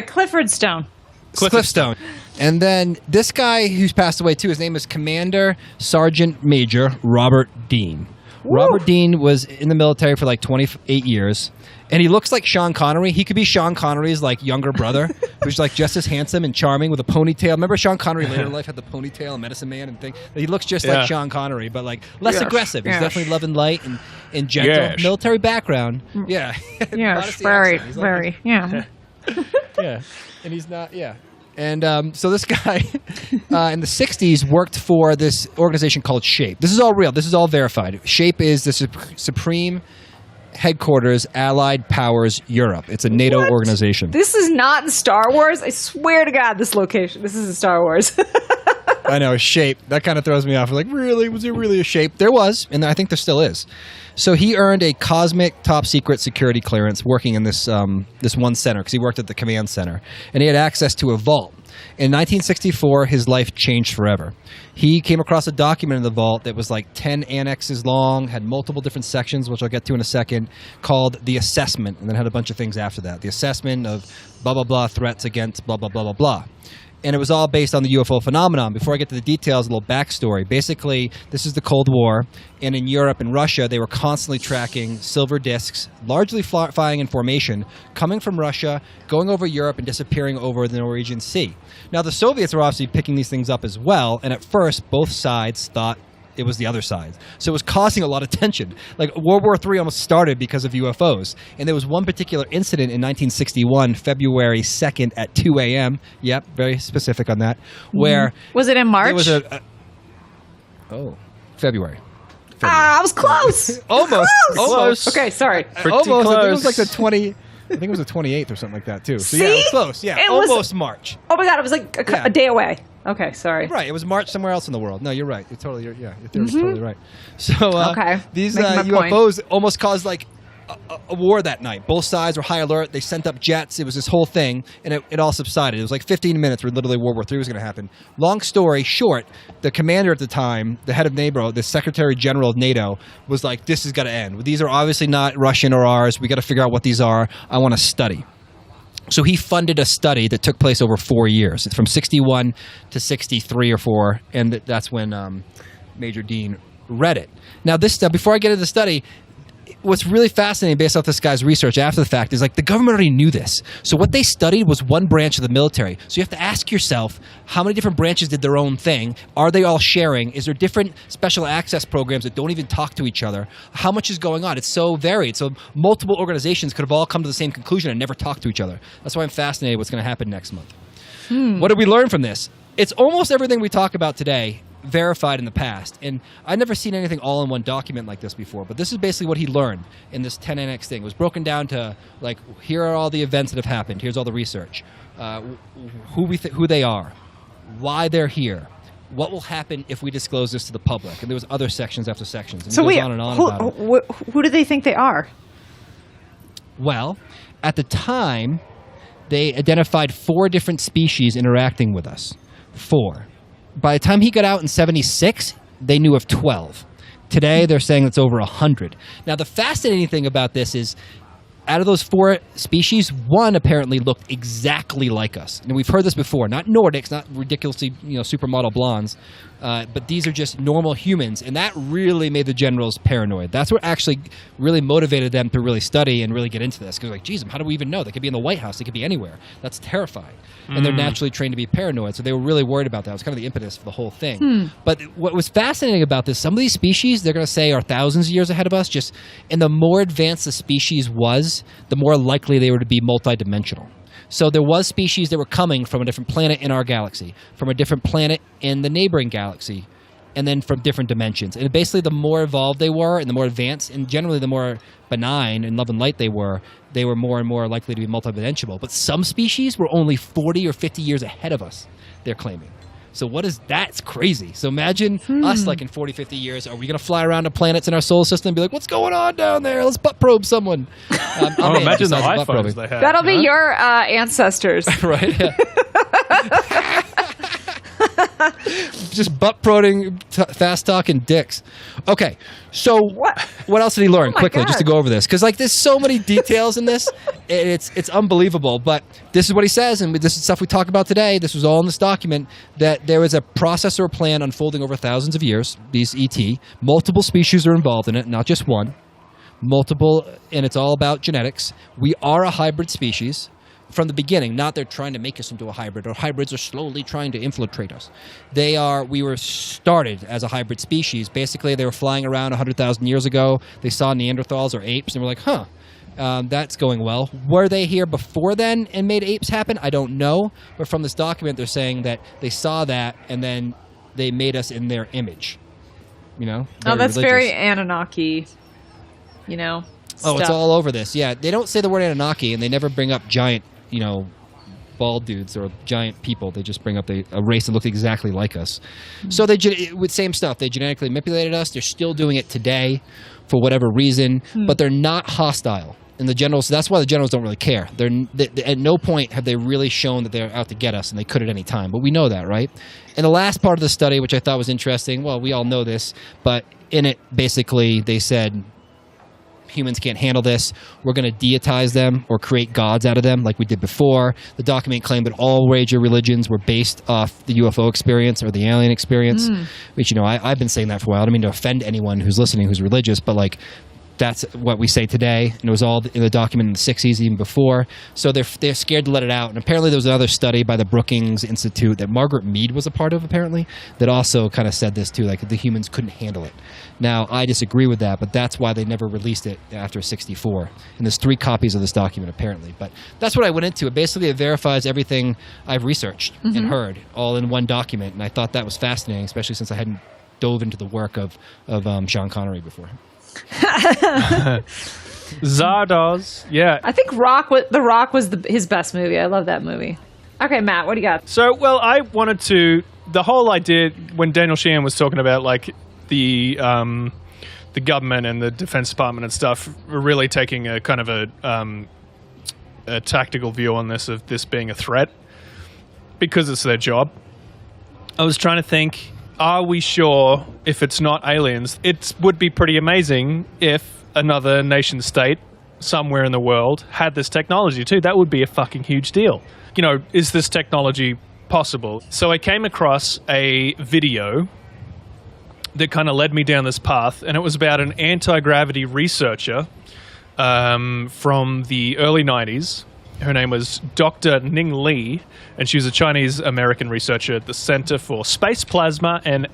Clifford Stone. Cliff Stone. And then this guy who's passed away, too, his name is Commander Sergeant Major Robert Dean. Woo. Robert Dean was in the military for like 28 years. And he looks like Sean Connery. He could be Sean Connery's like younger brother, who's like just as handsome and charming with a ponytail. Remember Sean Connery later in life had the ponytail and Medicine Man and thing? He looks just like Sean Connery, but like less aggressive. He's definitely love and light and gentle. Yes. Military background. Yeah. Yeah, very, very, yeah. Yeah. And he's not, And so this guy in the 60s worked for this organization called SHAPE. This is all real. This is all verified. SHAPE is the Supreme Headquarters Allied Powers Europe. It's a NATO organization. This is not in Star Wars. I swear to God, this location. This is in Star Wars. I know, SHAPE. That kind of throws me off. Like, really? Was there really a SHAPE? There was, and I think there still is. So he earned a cosmic top secret security clearance working in this one center, because he worked at the command center. And he had access to a vault. In 1964, his life changed forever. He came across a document in the vault that was like 10 annexes long, had multiple different sections, which I'll get to in a second, called The Assessment, and then had a bunch of things after that. The Assessment of blah, blah, blah, threats against blah, blah, blah, blah, blah. And it was all based on the UFO phenomenon. Before I get to the details, a little backstory. Basically, this is the Cold War, and in Europe and Russia, they were constantly tracking silver discs, largely flying in formation, coming from Russia, going over Europe, and disappearing over the Norwegian Sea. Now, the Soviets were obviously picking these things up as well, and at first, both sides thought it was the other side. So it was causing a lot of tension. Like, World War III almost started because of UFOs. And there was one particular incident in 1961, February 2nd at 2 a.m. Yep, very specific on that. Where was it in March? There was February. I was close. Almost. Okay, sorry. Almost. Close. I think it was like the 20. I think it was the 28th or something like that, too. So, See? yeah, it was close. Yeah, it almost March. Oh, my God. It was like a day away. Okay, sorry. Right. It was March somewhere else in the world. No, you're right. Your theory's totally right. So these UFOs almost caused like a war that night. Both sides were high alert. They sent up jets. It was this whole thing, and it all subsided. It was like 15 minutes where literally World War III was going to happen. Long story short, the commander at the time, the head of NATO, the Secretary General of NATO, was like, this has got to end. These are obviously not Russian or ours. We got to figure out what these are. I want to study. So he funded a study that took place over 4 years. It's from 61 to 63 or 4, and that's when Major Dean read it. Now, before I get into the study, what's really fascinating based off this guy's research after the fact is like the government already knew this. So what they studied was one branch of the military. So you have to ask yourself, how many different branches did their own thing? Are they all sharing? Is there different special access programs that don't even talk to each other? How much is going on? It's so varied. So multiple organizations could have all come to the same conclusion and never talked to each other. That's why I'm fascinated what's going to happen next month. What did we learn from this? It's almost everything we talk about today verified in the past. And I've never seen anything all in one document like this before, but this is basically what he learned in this 10NX thing. It was broken down to, like, here are all the events that have happened. Here's all the research. Who they are. Why they're here. What will happen if we disclose this to the public? And there was other sections after sections. And So he goes wait, on and on about it. who do they think they are? Well, at the time, they identified 4 different species interacting with us. 4. By the time he got out in 76, they knew of 12. Today, they're saying it's over 100. Now, the fascinating thing about this is, out of those 4 species, 1 apparently looked exactly like us. And we've heard this before. Not Nordics, not ridiculously supermodel blondes, but these are just normal humans. And that really made the generals paranoid. That's what actually really motivated them to really study and really get into this. Because like, geez, how do we even know? They could be in the White House. They could be anywhere. That's terrifying. And they're naturally trained to be paranoid. So they were really worried about that. It was kind of the impetus for the whole thing. But what was fascinating about this, some of these species, they're going to say are thousands of years ahead of us. And the more advanced the species was, the more likely they were to be multidimensional. So there was species that were coming from a different planet in our galaxy, from a different planet in the neighboring galaxy, and then from different dimensions. And basically the more evolved they were and the more advanced, and generally the more benign and love and light they were more and more likely to be multidimensional. But some species were only 40 or 50 years ahead of us, they're claiming. So what is that? It's crazy. So imagine us like in 40, 50 years. Are we going to fly around to planets in our solar system and be like, what's going on down there? Let's butt probe someone. Imagine the iPhones they have. That'll be your ancestors. Right? Yeah. Just butt probing, fast talking dicks. Okay, so what else did he learn quickly, just to go over this? Because like there's so many details in this, it's unbelievable. But this is what he says, and this is stuff we talk about today. This was all in this document, that there was a process or a plan unfolding over thousands of years. These ET, multiple species are involved in it, not just one. Multiple, and it's all about genetics. We are a hybrid species. From the beginning, not they're trying to make us into a hybrid, or hybrids are slowly trying to infiltrate us. We were started as a hybrid species. Basically, they were flying around 100,000 years ago. They saw Neanderthals or apes, and were like, that's going well. Were they here before then and made apes happen? I don't know. But from this document, they're saying that they saw that, and then they made us in their image. That's very Anunaki, Oh, stuff. It's all over this. Yeah, they don't say the word Anunaki, and they never bring up giant, bald dudes or giant people. They just bring up a race that looked exactly like us. So with same stuff. They genetically manipulated us. They're still doing it today for whatever reason, but they're not hostile. And the generals, that's why the generals don't really care. They at no point have they really shown that they're out to get us, and they could at any time. But we know that, right? And the last part of the study, which I thought was interesting, well, we all know this, but in it, basically, they said, humans can't handle this. We're going to deitize them or create gods out of them like we did before. The document claimed that all major religions were based off the UFO experience or the alien experience, which, I've been saying that for a while. I don't mean to offend anyone who's listening who's religious, but like that's what we say today, and it was all in the document in the 60s, even before. So they're scared to let it out. And apparently there was another study by the Brookings Institute that Margaret Mead was a part of, apparently, that also kind of said this too, like the humans couldn't handle it. Now, I disagree with that, but that's why they never released it after 64. And there's 3 copies of this document, apparently. But that's what I went into. Basically, it verifies everything I've researched and heard all in one document. And I thought that was fascinating, especially since I hadn't dove into the work of Sean Connery before. Zardoz, yeah. I think The Rock was his best movie. I love that movie. Okay, Matt, what do you got? So, well, I wanted to, the whole idea when Daniel Sheehan was talking about like the government and the Defense Department and stuff were really taking a kind of a tactical view on this, of this being a threat because it's their job. I was trying to think, are we sure if it's not aliens? It would be pretty amazing if another nation state somewhere in the world had this technology too. That would be a fucking huge deal. Is this technology possible? So I came across a video that kind of led me down this path, and it was about an anti-gravity researcher from the early 90s. Her name was Dr. Ning Li, and she was a Chinese-American researcher at the Center for Space Plasma and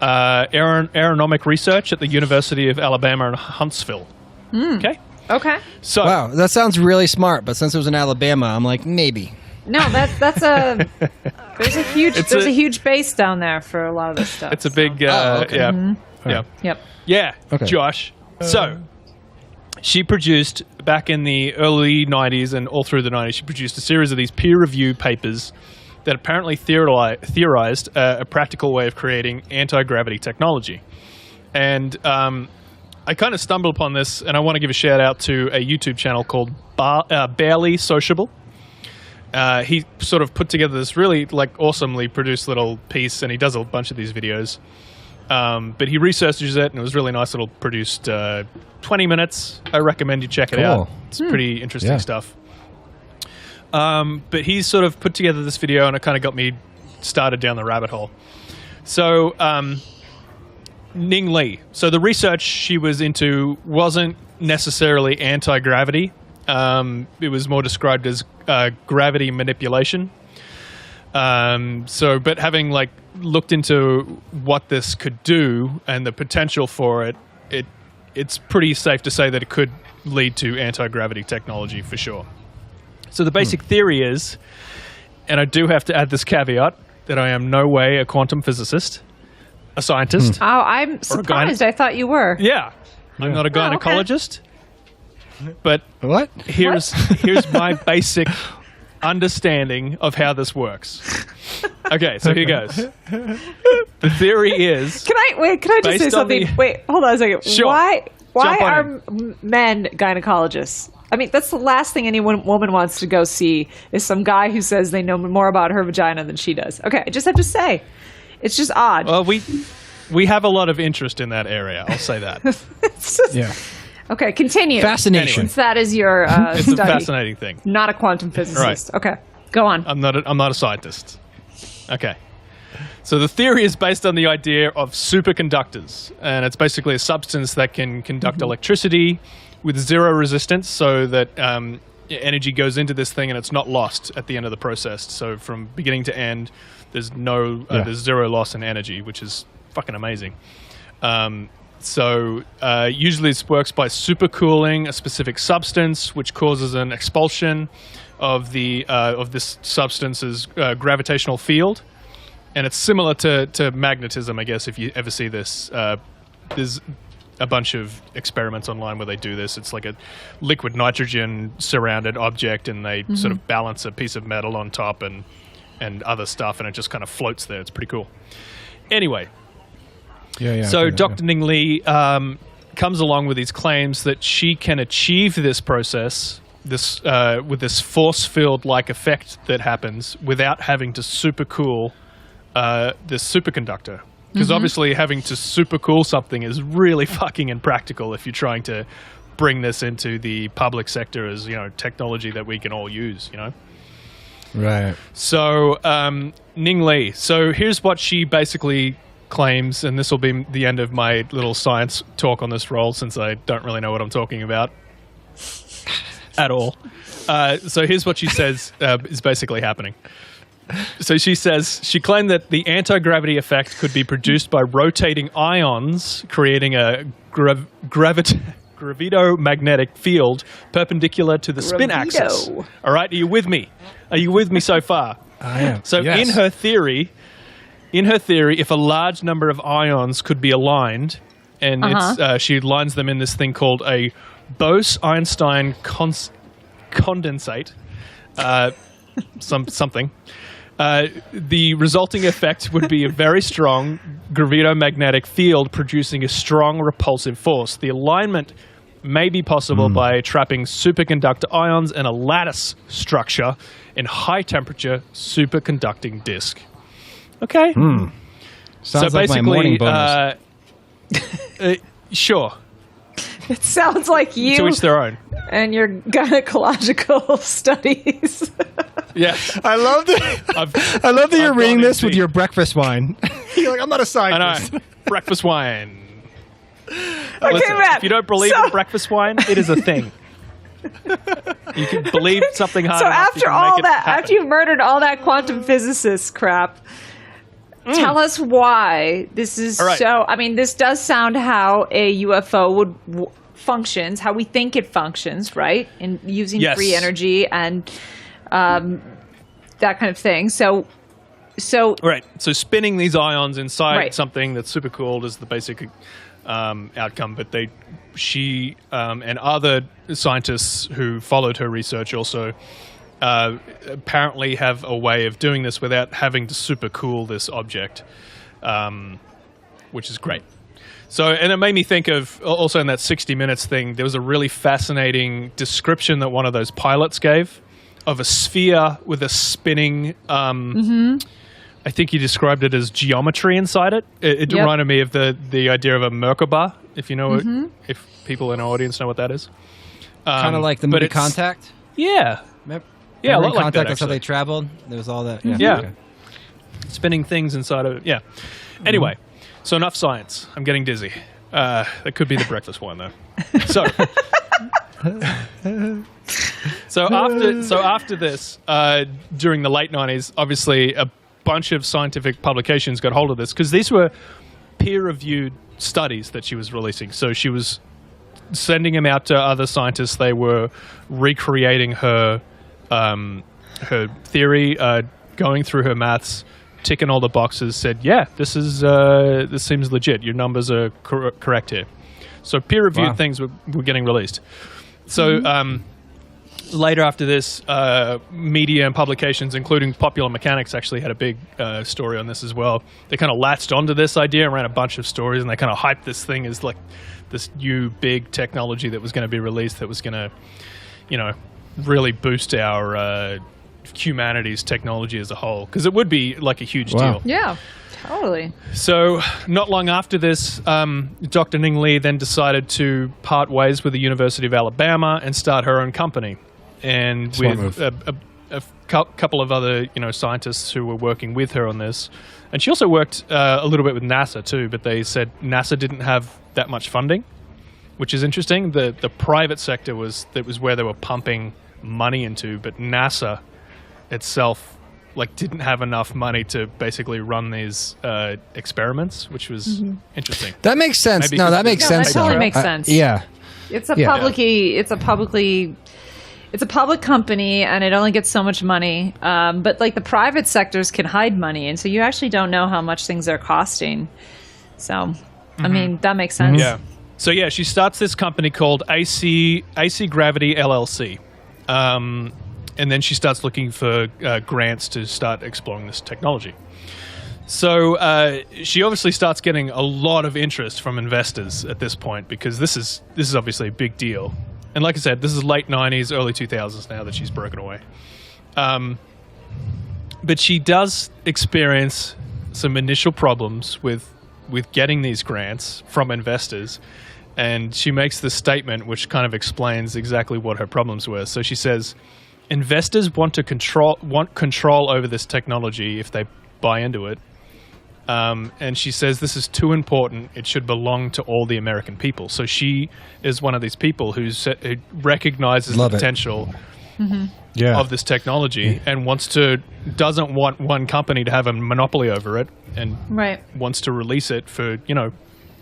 Aeronomic Research at the University of Alabama in Huntsville. Okay? Okay. So, Wow, that sounds really smart, but since it was in Alabama, I'm like, maybe. No, that's a there's a huge base down there for a lot of this stuff. it's a big, okay. yeah. Mm-hmm. Yeah. Yep. Yeah, Okay. Josh. So, she produced, back in the early 90s and all through the 90s, she produced a series of these peer-reviewed papers that apparently theorized a practical way of creating anti-gravity technology. And I kind of stumbled upon this, and I want to give a shout-out to a YouTube channel called Barely Sociable. He sort of put together this really awesomely produced little piece, and he does a bunch of these videos. But he researches it, and it was really nice little produced 20 minutes. I recommend you check it out. It's pretty interesting stuff. But he sort of put together this video, and it kind of got me started down the rabbit hole. So Ning Li. So the research she was into wasn't necessarily anti-gravity. It was more described as gravity manipulation. But having looked into what this could do and the potential for it, it's pretty safe to say that it could lead to anti-gravity technology for sure. So the basic theory is, and I do have to add this caveat, that I am no way a quantum physicist, a scientist. Oh, I'm surprised. I thought you were. Yeah. I'm not a gynecologist. But What? here's my basic understanding of how this works. Okay, so here goes. The theory is... Can I just say something? Wait, hold on a second. Sure. Why Jump on are men gynecologists? I mean, that's the last thing any woman wants to go see is some guy who says they know more about her vagina than she does. Okay, I just have to say. It's just odd. Well, we have a lot of interest in that area. I'll say that. It's just, Yeah. Okay, continue. Fascination. Since that is your It's study. a fascinating thing. Not a quantum physicist. Right. Okay, go on. I'm not a scientist. Okay. So the theory is based on the idea of superconductors, and it's basically a substance that can conduct electricity with zero resistance, so that energy goes into this thing and it's not lost at the end of the process. So from beginning to end, there's there's zero loss in energy, which is fucking amazing. Usually this works by supercooling a specific substance, which causes an expulsion of this substance's gravitational field. And it's similar to magnetism, I guess, if you ever see this. There's a bunch of experiments online where they do this. It's like a liquid nitrogen surrounded object, and they sort of balance a piece of metal on top and other stuff, and it just kind of floats there. It's pretty cool. Anyway. Yeah. So Dr. Ning Li comes along with these claims that she can achieve this process, with this force field-like effect that happens without having to supercool this superconductor. Because obviously having to supercool something is really fucking impractical if you're trying to bring this into the public sector as, technology that we can all use, Right. So, Ning Li. So here's what she basically claims, and this will be the end of my little science talk on this role, since I don't really know what I'm talking about at all. So here's what she says is basically happening. So she says she claimed that the anti-gravity effect could be produced by rotating ions, creating a gravitomagnetic field perpendicular to the spin axis. All right, are you with me? Are you with me so far? I am. So Yes. in her theory, if a large number of ions could be aligned, and she lines them in this thing called a Bose-Einstein condensate, something. The resulting effect would be a very strong gravitomagnetic field producing a strong repulsive force. The alignment may be possible by trapping superconductor ions in a lattice structure in high-temperature superconducting disk. Okay? Sounds like my morning bonus. Sure. It sounds like you To each their own. and your gynecological studies. Yeah. I love that. I love that you're reading this with your breakfast wine. You're like, I'm not a I scientist. know. Breakfast wine. Okay, Listen, Matt. if you don't believe in breakfast wine, it is a thing. You can believe something hard So enough, you after can all make it that, happen. after you've murdered all that quantum physicist crap, tell us why this is All right. so. I mean, this does sound how a UFO would functions, how we think it functions, right? In using Yes. free energy and that kind of thing. So Right. So spinning these ions inside Right. something that's super cooled is the basic outcome. But she and other scientists who followed her research also apparently have a way of doing this without having to super cool this object, which is great. So, and it made me think of, also in that 60 Minutes thing, there was a really fascinating description that one of those pilots gave of a sphere with a spinning, I think he described it as geometry inside it. It Yep. reminded me of the idea of a Merkaba, if you know if people in our audience know what that is. Kind of like the but movie it's- Contact. Yeah. Remember Yeah, a in lot like Contact, that, that's how actually. they traveled. There was all that. Yeah. Okay. Spinning things inside of it. Yeah. Anyway, so enough science. I'm getting dizzy. That could be the breakfast one, though. So after this, during the late 90s, obviously a bunch of scientific publications got hold of this because these were peer-reviewed studies that she was releasing. So she was sending them out to other scientists. They were recreating her theory, going through her maths, ticking all the boxes, said, yeah, this seems legit. Your numbers are correct here. So peer-reviewed Wow. things were getting released. So later after this, media and publications, including Popular Mechanics, actually had a big story on this as well. They kind of latched onto this idea and ran a bunch of stories, and they kind of hyped this thing as like this new big technology that was going to be released that was going to, really boost our humanity's technology as a whole, because it would be like a huge Wow. deal. yeah, totally. So not long after this, Dr. Ning Lee then decided to part ways with the University of Alabama and start her own company, and Smart with move. a couple of other scientists who were working with her on this. And she also worked a little bit with NASA too, but they said NASA didn't have that much funding, which is interesting. The private sector was where they were pumping money into, but NASA itself didn't have enough money to basically run these experiments, which was interesting. That makes sense. Maybe No, because that makes No, sense. that totally though. makes sense. Yeah. It's a Yeah. public company, and it only gets so much money. But the private sectors can hide money, and so you actually don't know how much things are costing. So, I mean, that makes sense. Yeah. So yeah, she starts this company called AC Gravity LLC, and then she starts looking for grants to start exploring this technology. So she obviously starts getting a lot of interest from investors at this point, because this is obviously a big deal. And like I said, this is late 90s, early 2000s now that she's broken away. But she does experience some initial problems with getting these grants from investors. And she makes this statement which kind of explains exactly what her problems were. So she says, investors want control over this technology if they buy into it. And she says this is too important. It should belong to all the American people. So she is one of these people who recognizes Love the it. potential Yeah. of this technology and doesn't want one company to have a monopoly over it, and Right. wants to release it for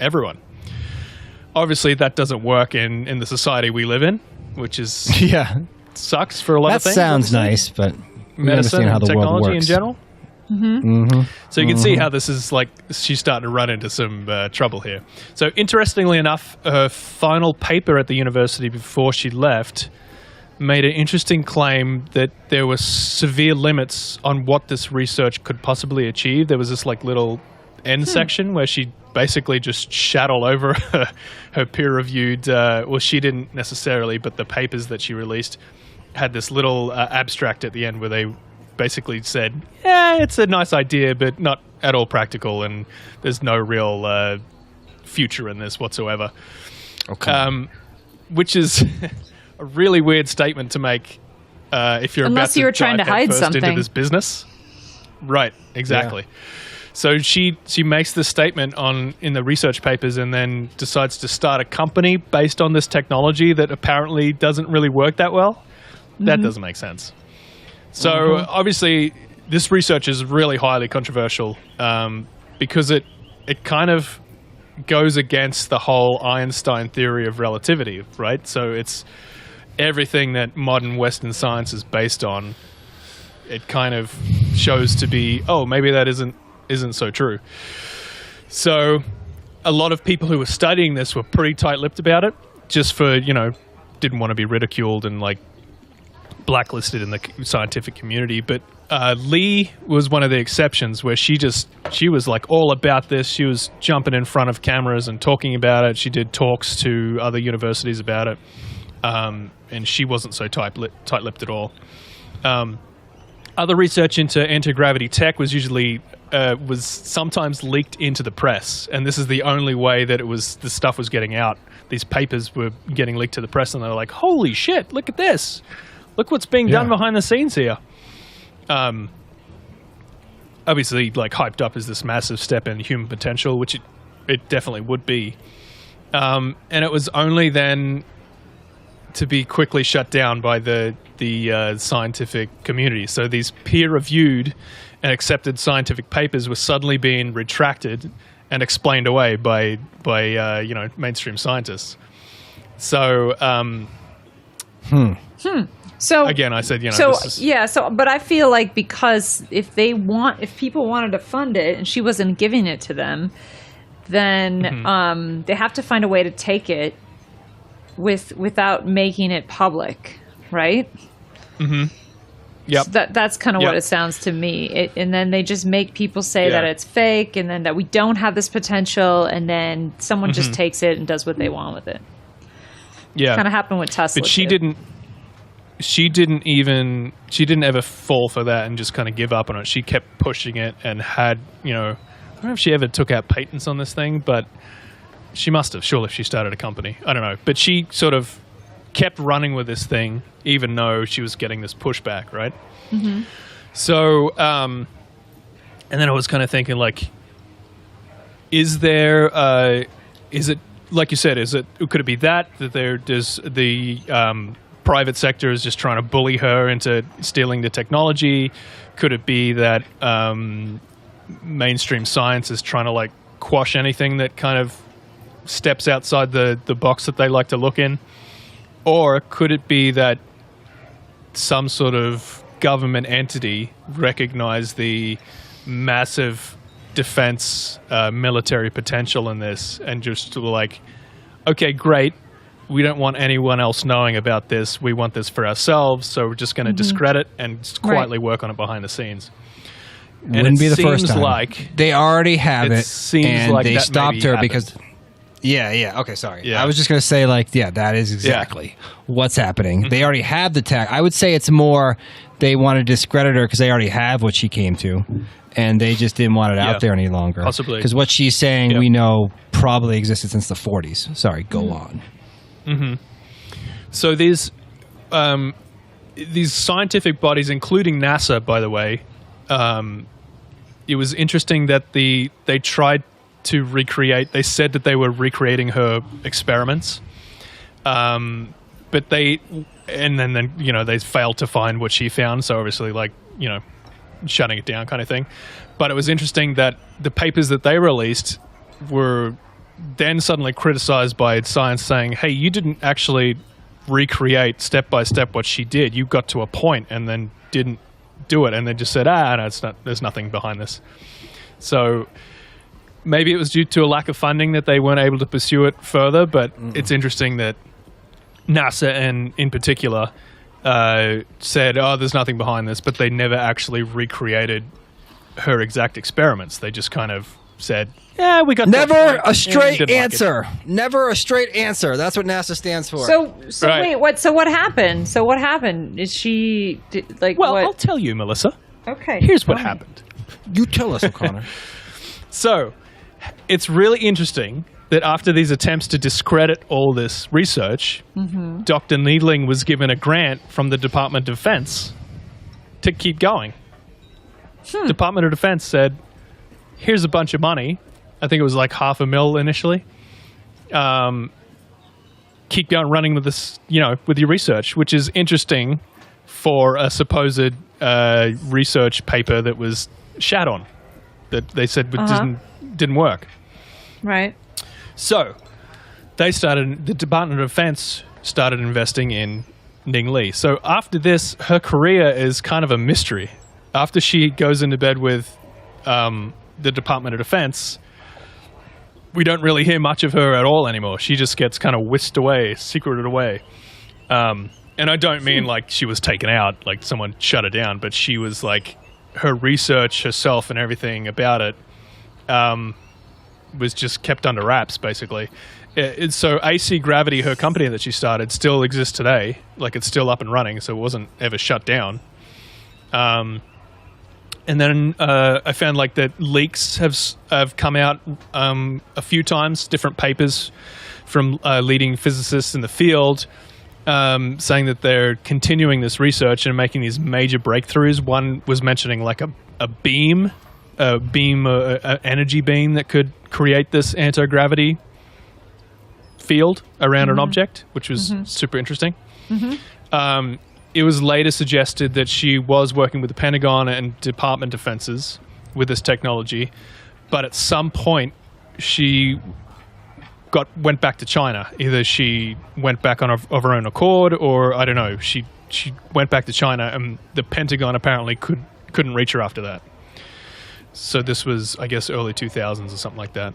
everyone. Obviously, that doesn't work in the society we live in, which is Yeah. sucks for a lot That of things. sounds nice, but we Medicine understand how and the world technology in works. general. So you can see how this is she's starting to run into some trouble here. So interestingly enough, her final paper at the university before she left made an interesting claim that there were severe limits on what this research could possibly achieve. There was this little end section where she basically just shat all over her peer-reviewed, she didn't necessarily, but the papers that she released had this little abstract at the end where they basically said, yeah, it's a nice idea, but not at all practical, and there's no real future in this whatsoever. Okay. Which is a really weird statement to make if you're Unless about to you were trying dive to hide headfirst into something. this business. Right, exactly. So she makes this statement in the research papers and then decides to start a company based on this technology that apparently doesn't really work that well. That doesn't make sense. So obviously this research is really highly controversial because it kind of goes against the whole Einstein theory of relativity, right? So it's everything that modern Western science is based on. It kind of shows to be, maybe that isn't so true. So a lot of people who were studying this were pretty tight-lipped about it, just for, didn't want to be ridiculed and like blacklisted in the scientific community. But Lee was one of the exceptions where she was like all about this. She was jumping in front of cameras and talking about it. She did talks to other universities about it. And she wasn't so tight-lipped at all. Other research into anti-gravity tech was sometimes leaked into the press, and this is the only way that the stuff was getting out. These papers were getting leaked to the press, and they were like, "Holy shit! Look at this! Look what's being done behind the scenes here." Obviously, like hyped up as this massive step in human potential, which it definitely would be, and it was only then to be quickly shut down by the scientific community. So these peer-reviewed and accepted scientific papers were suddenly being retracted and explained away by mainstream scientists. So So again, I said, but I feel like because if people wanted to fund it and she wasn't giving it to them, then they have to find a way to take it without making it public, right? Yep. So that's kind of what it sounds to me. And then they just make people say that it's fake, and then that we don't have this potential, and then someone just takes it and does what they want with it. Yeah, kind of happened with Tesla. But she didn't ever fall for that and just kind of give up on it. She kept pushing it and had, I don't know if she ever took out patents on this thing, but she must have, surely, if she started a company. I don't know. But she sort of kept running with this thing, even though she was getting this pushback, right? So, and then I was kind of thinking, like, is it, like you said, could it be that there's the private sector is just trying to bully her into stealing the technology? Could it be that mainstream science is trying to, like, quash anything that kind of steps outside the box that they like to look in? Or could it be that some sort of government entity recognized the massive defense military potential in this and just like, okay, great, we don't want anyone else knowing about this, we want this for ourselves, so we're just going to discredit and just quietly work on it behind the scenes. Wouldn't be the first time. Like they already have it, and like they that stopped her happened. because... Yeah. Okay, sorry. Yeah. I was just going to say, like, that is exactly what's happening. They already have the tech. I would say it's more they want to discredit her because they already have what she came to, and they just didn't want it out there any longer. Possibly. Because what she's saying, we know, probably existed since the 40s. Sorry, go on. So these scientific bodies, including NASA, by the way, it was interesting that they tried to recreate. They said that they were recreating her experiments, but they failed to find what she found. So obviously, like, shutting it down, kind of thing. But it was interesting that the papers that they released were then suddenly criticized by science, saying, "Hey, you didn't actually recreate step by step what she did. You got to a point and then didn't do it." And they just said, no, it's not. There's nothing behind this. So maybe it was due to a lack of funding that they weren't able to pursue it further, but it's interesting that NASA, and in particular, said, there's nothing behind this, but they never actually recreated her exact experiments. They just kind of said, we got never a straight answer. Never a straight answer. That's what NASA stands for. So wait, what? So what happened? Is she like? Well, what? I'll tell you, Melissa. Okay. Here's what happened. You tell us, O'Connor. So, it's really interesting that after these attempts to discredit all this research, Dr. Needling was given a grant from the Department of Defense to keep going. Department of Defense said, here's a bunch of money. I think it was like $500,000 initially. Keep going running with this, with your research, which is interesting for a supposed research paper that was shat on, that they said didn't work. Right. So the Department of Defense started investing in Ning Li. So after this, her career is kind of a mystery. After she goes into bed with the Department of Defense, we don't really hear much of her at all anymore. She just gets kind of whisked away, secreted away. And I don't mean like she was taken out, like someone shut her down, but she was like, her research herself and everything about it was just kept under wraps, basically. So AC Gravity, her company that she started, still exists today. Like, it's still up and running, so it wasn't ever shut down. And then I found like that leaks have come out a few times, different papers from leading physicists in the field, saying that they're continuing this research and making these major breakthroughs. One was mentioning like an energy beam that could create this anti-gravity field around an object, which was super interesting. It was later suggested that she was working with the Pentagon and Department of Defenses with this technology, but at some point she went back to China. Either she went back of her own accord, or I don't know. She went back to China, and the Pentagon apparently couldn't reach her after that. So this was, I guess, early 2000s or something like that.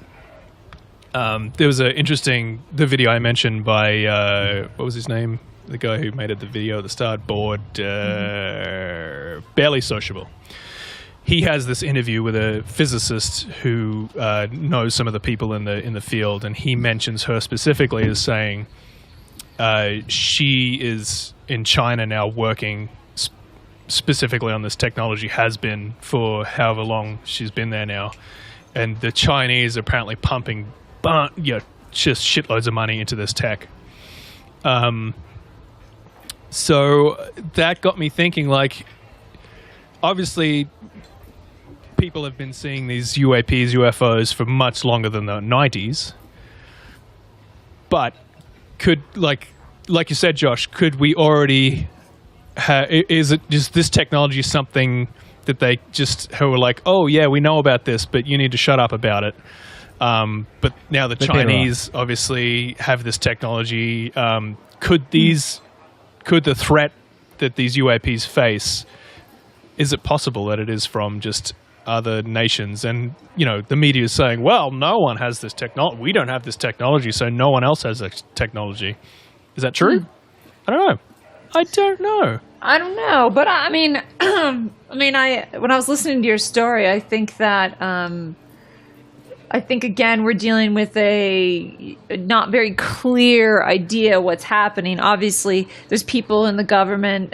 There was the video I mentioned by, what was his name? The guy who made the video at the start, Barely Sociable. He has this interview with a physicist who knows some of the people in the field, and he mentions her specifically as saying she is in China now working specifically on this technology, has been for however long she's been there now, and the Chinese are apparently pumping just shitloads of money into this tech. So that got me thinking, like, obviously people have been seeing these UAPs, UFOs for much longer than the 90s. But could, like you said, Josh, could we already is this technology something that they just were like, oh yeah, we know about this, but you need to shut up about it. But now the Chinese obviously have this technology. Could the threat that these UAPs face, is it possible that it is from just other nations? And, the media is saying, well, no one has this technology. We don't have this technology, so no one else has this technology. Is that true? I don't know. I don't know. But I mean, when I was listening to your story, I think that, again, we're dealing with a not very clear idea what's happening. Obviously, there's people in the government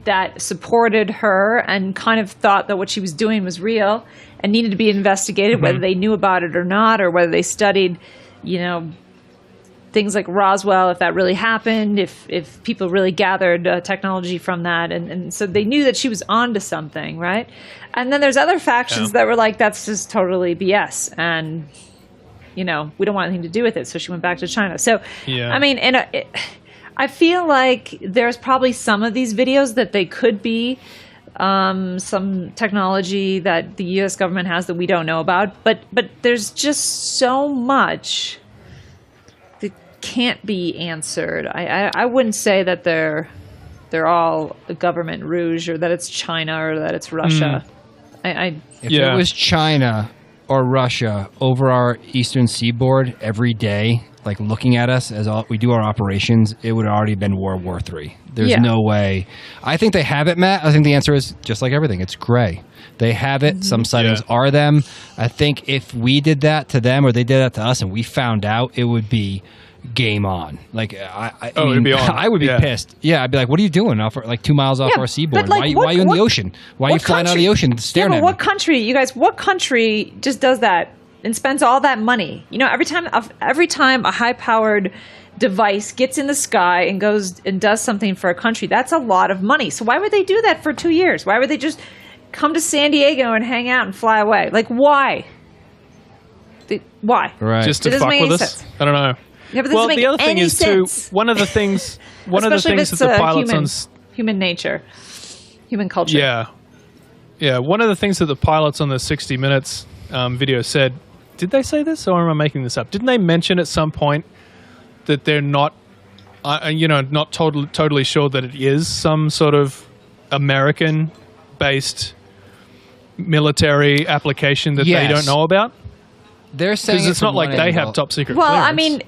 that supported her and kind of thought that what she was doing was real and needed to be investigated, whether they knew about it or not, or whether they studied, things like Roswell, if that really happened, if people really gathered technology from that. And so they knew that she was onto something, right? And then there's other factions that were like, that's just totally BS. And, we don't want anything to do with it. So she went back to China. So, I mean, I feel like there's probably some of these videos that they could be some technology that the U.S. government has that we don't know about. But there's just so much can't be answered. I wouldn't say that they're all a government rouge, or that it's China, or that it's Russia. If it was China or Russia over our eastern seaboard every day, like looking at us as we do our operations, it would have already been World War III. There's no way. I think they have it, Matt. I think the answer is just like everything. It's gray. They have it. Some sightings are them. I think if we did that to them, or they did that to us, and we found out, it would be game on. Like, it'd be on. I would be pissed. Yeah, I'd be like, "What are you doing? Like 2 miles off our seaboard? Like, why are you in the ocean? Why are you flying out of the ocean staring at me?" What country, you guys? What country just does that and spends all that money? Every time a high-powered device gets in the sky and goes and does something for a country, that's a lot of money. So why would they do that for 2 years? Why would they just come to San Diego and hang out and fly away? Like, why? Why? Right. Just to It doesn't fuck make with any us? sense. I don't know. Yeah, but this Well, doesn't the make other thing any is sense. too. One of the things Especially that if the it's, pilots human nature, human culture. Yeah. One of the things that the pilots on the 60 Minutes video said. Did they say this, or am I making this up? Didn't they mention at some point that they're not, not totally sure that it is some sort of American-based military application that they don't know about? They're saying because it's not like they have top secret. Well, clearance. I mean,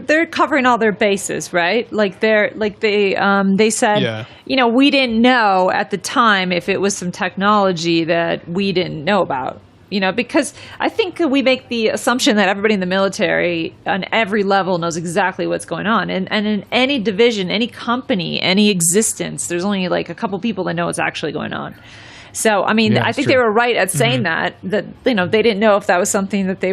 they're covering all their bases, right? They said, we didn't know at the time if it was some technology that we didn't know about. Because I think we make the assumption that everybody in the military on every level knows exactly what's going on. And in any division, any company, any existence, there's only like a couple people that know what's actually going on. So, I mean, I think they were right at saying that they didn't know if that was something that they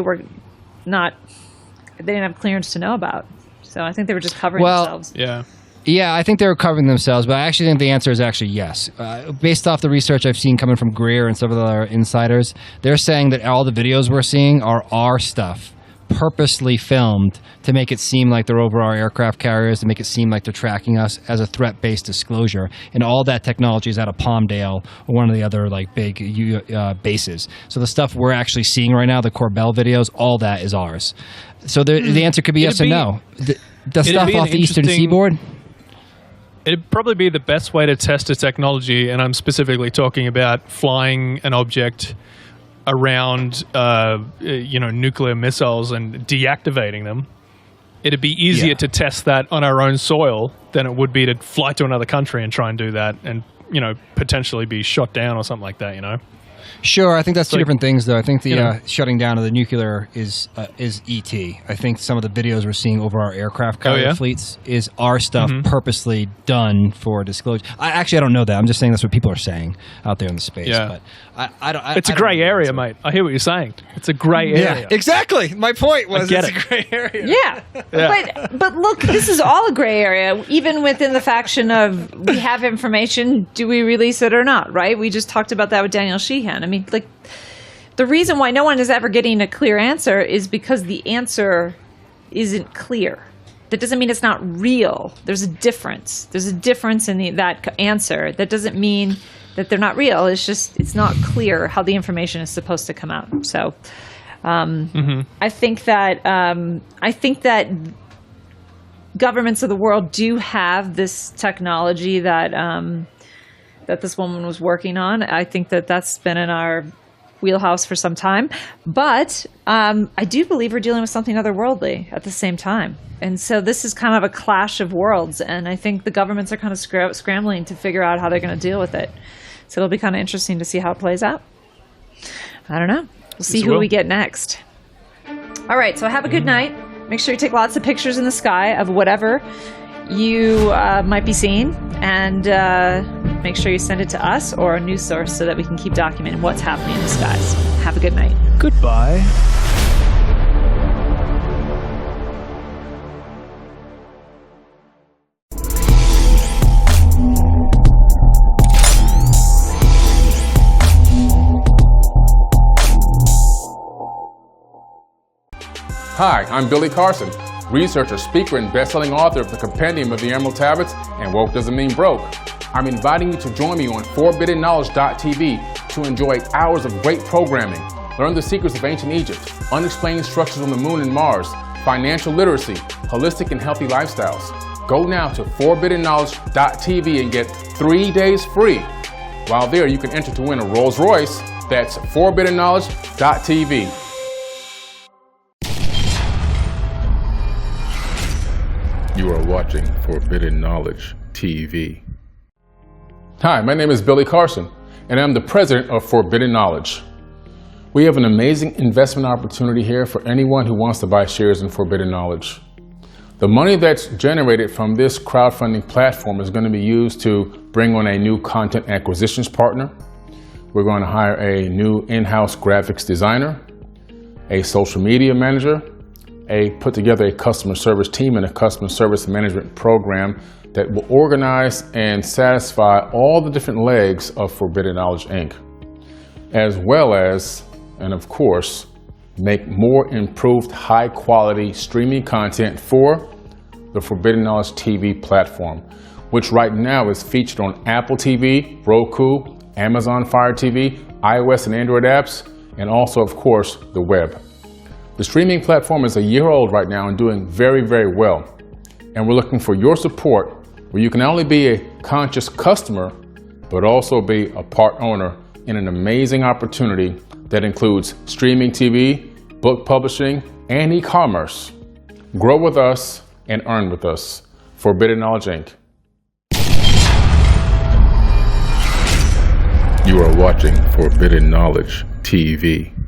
didn't have clearance to know about. So I think they were just covering themselves. Yeah, I think they were covering themselves, but I actually think the answer is actually yes. Based off the research I've seen coming from Greer and some of the other insiders, they're saying that all the videos we're seeing are our stuff, purposely filmed to make it seem like they're over our aircraft carriers, to make it seem like they're tracking us as a threat-based disclosure. And all that technology is out of Palmdale or one of the other big bases. So the stuff we're actually seeing right now, the Corbell videos, all that is ours. So the answer could be yes or no. The stuff off the Eastern Seaboard? It'd probably be the best way to test a technology, and I'm specifically talking about flying an object around, nuclear missiles and deactivating them. It'd be easier to test that on our own soil than it would be to fly to another country and try and do that and, potentially be shot down or something like that, Sure, I think that's two different things, though. I think the shutting down of the nuclear is ET. I think some of the videos we're seeing over our aircraft carrier fleets is our stuff purposely done for disclosure. I don't know that. I'm just saying that's what people are saying out there in the space. Yeah. But I don't. It's a gray area, mate. I hear what you're saying. It's a gray area. Exactly. My point was it's a gray area. Yeah. But look, this is all a gray area, even within the faction of we have information, do we release it or not, right? We just talked about that with Daniel Sheehan. I mean, the reason why no one is ever getting a clear answer is because the answer isn't clear. That doesn't mean it's not real. There's a difference. There's a difference in that answer. That doesn't mean that they're not real. It's just it's not clear how the information is supposed to come out. So, I think that governments of the world do have this technology that this woman was working on. I think that that's been in our wheelhouse for some time. But I do believe we're dealing with something otherworldly at the same time. And so this is kind of a clash of worlds. And I think the governments are kind of scrambling to figure out how they're going to deal with it. So it'll be kind of interesting to see how it plays out. I don't know. We'll see who we get next. All right. So have a good night. Make sure you take lots of pictures in the sky of whatever you might be seeing, and make sure you send it to us or a news source so that we can keep documenting what's happening in the skies. Have a good night. Goodbye. Hi, I'm Billy Carson, researcher, speaker, and best-selling author of the Compendium of the Emerald Tablets and Woke Doesn't Mean Broke. I'm inviting you to join me on forbiddenknowledge.tv to enjoy hours of great programming, learn the secrets of ancient Egypt, unexplained structures on the moon and Mars, financial literacy, holistic and healthy lifestyles. Go now to forbiddenknowledge.tv and get 3 days free. While there, you can enter to win a Rolls Royce. That's forbiddenknowledge.tv. You are watching Forbidden Knowledge TV. Hi, my name is Billy Carson, and I'm the president of Forbidden Knowledge. We have an amazing investment opportunity here for anyone who wants to buy shares in Forbidden Knowledge. The money that's generated from this crowdfunding platform is going to be used to bring on a new content acquisitions partner. We're going to hire a new in-house graphics designer, a social media manager, put together a customer service team and a customer service management program that will organize and satisfy all the different legs of Forbidden Knowledge Inc., as well as, and of course, make more improved high-quality streaming content for the Forbidden Knowledge TV platform, which right now is featured on Apple TV, Roku, Amazon Fire TV, iOS and Android apps, and also, of course, the web. The streaming platform is a year old right now and doing very, very well. And we're looking for your support, where you can not only be a conscious customer, but also be a part owner in an amazing opportunity that includes streaming TV, book publishing, and e-commerce. Grow with us and earn with us. Forbidden Knowledge, Inc. You are watching Forbidden Knowledge TV.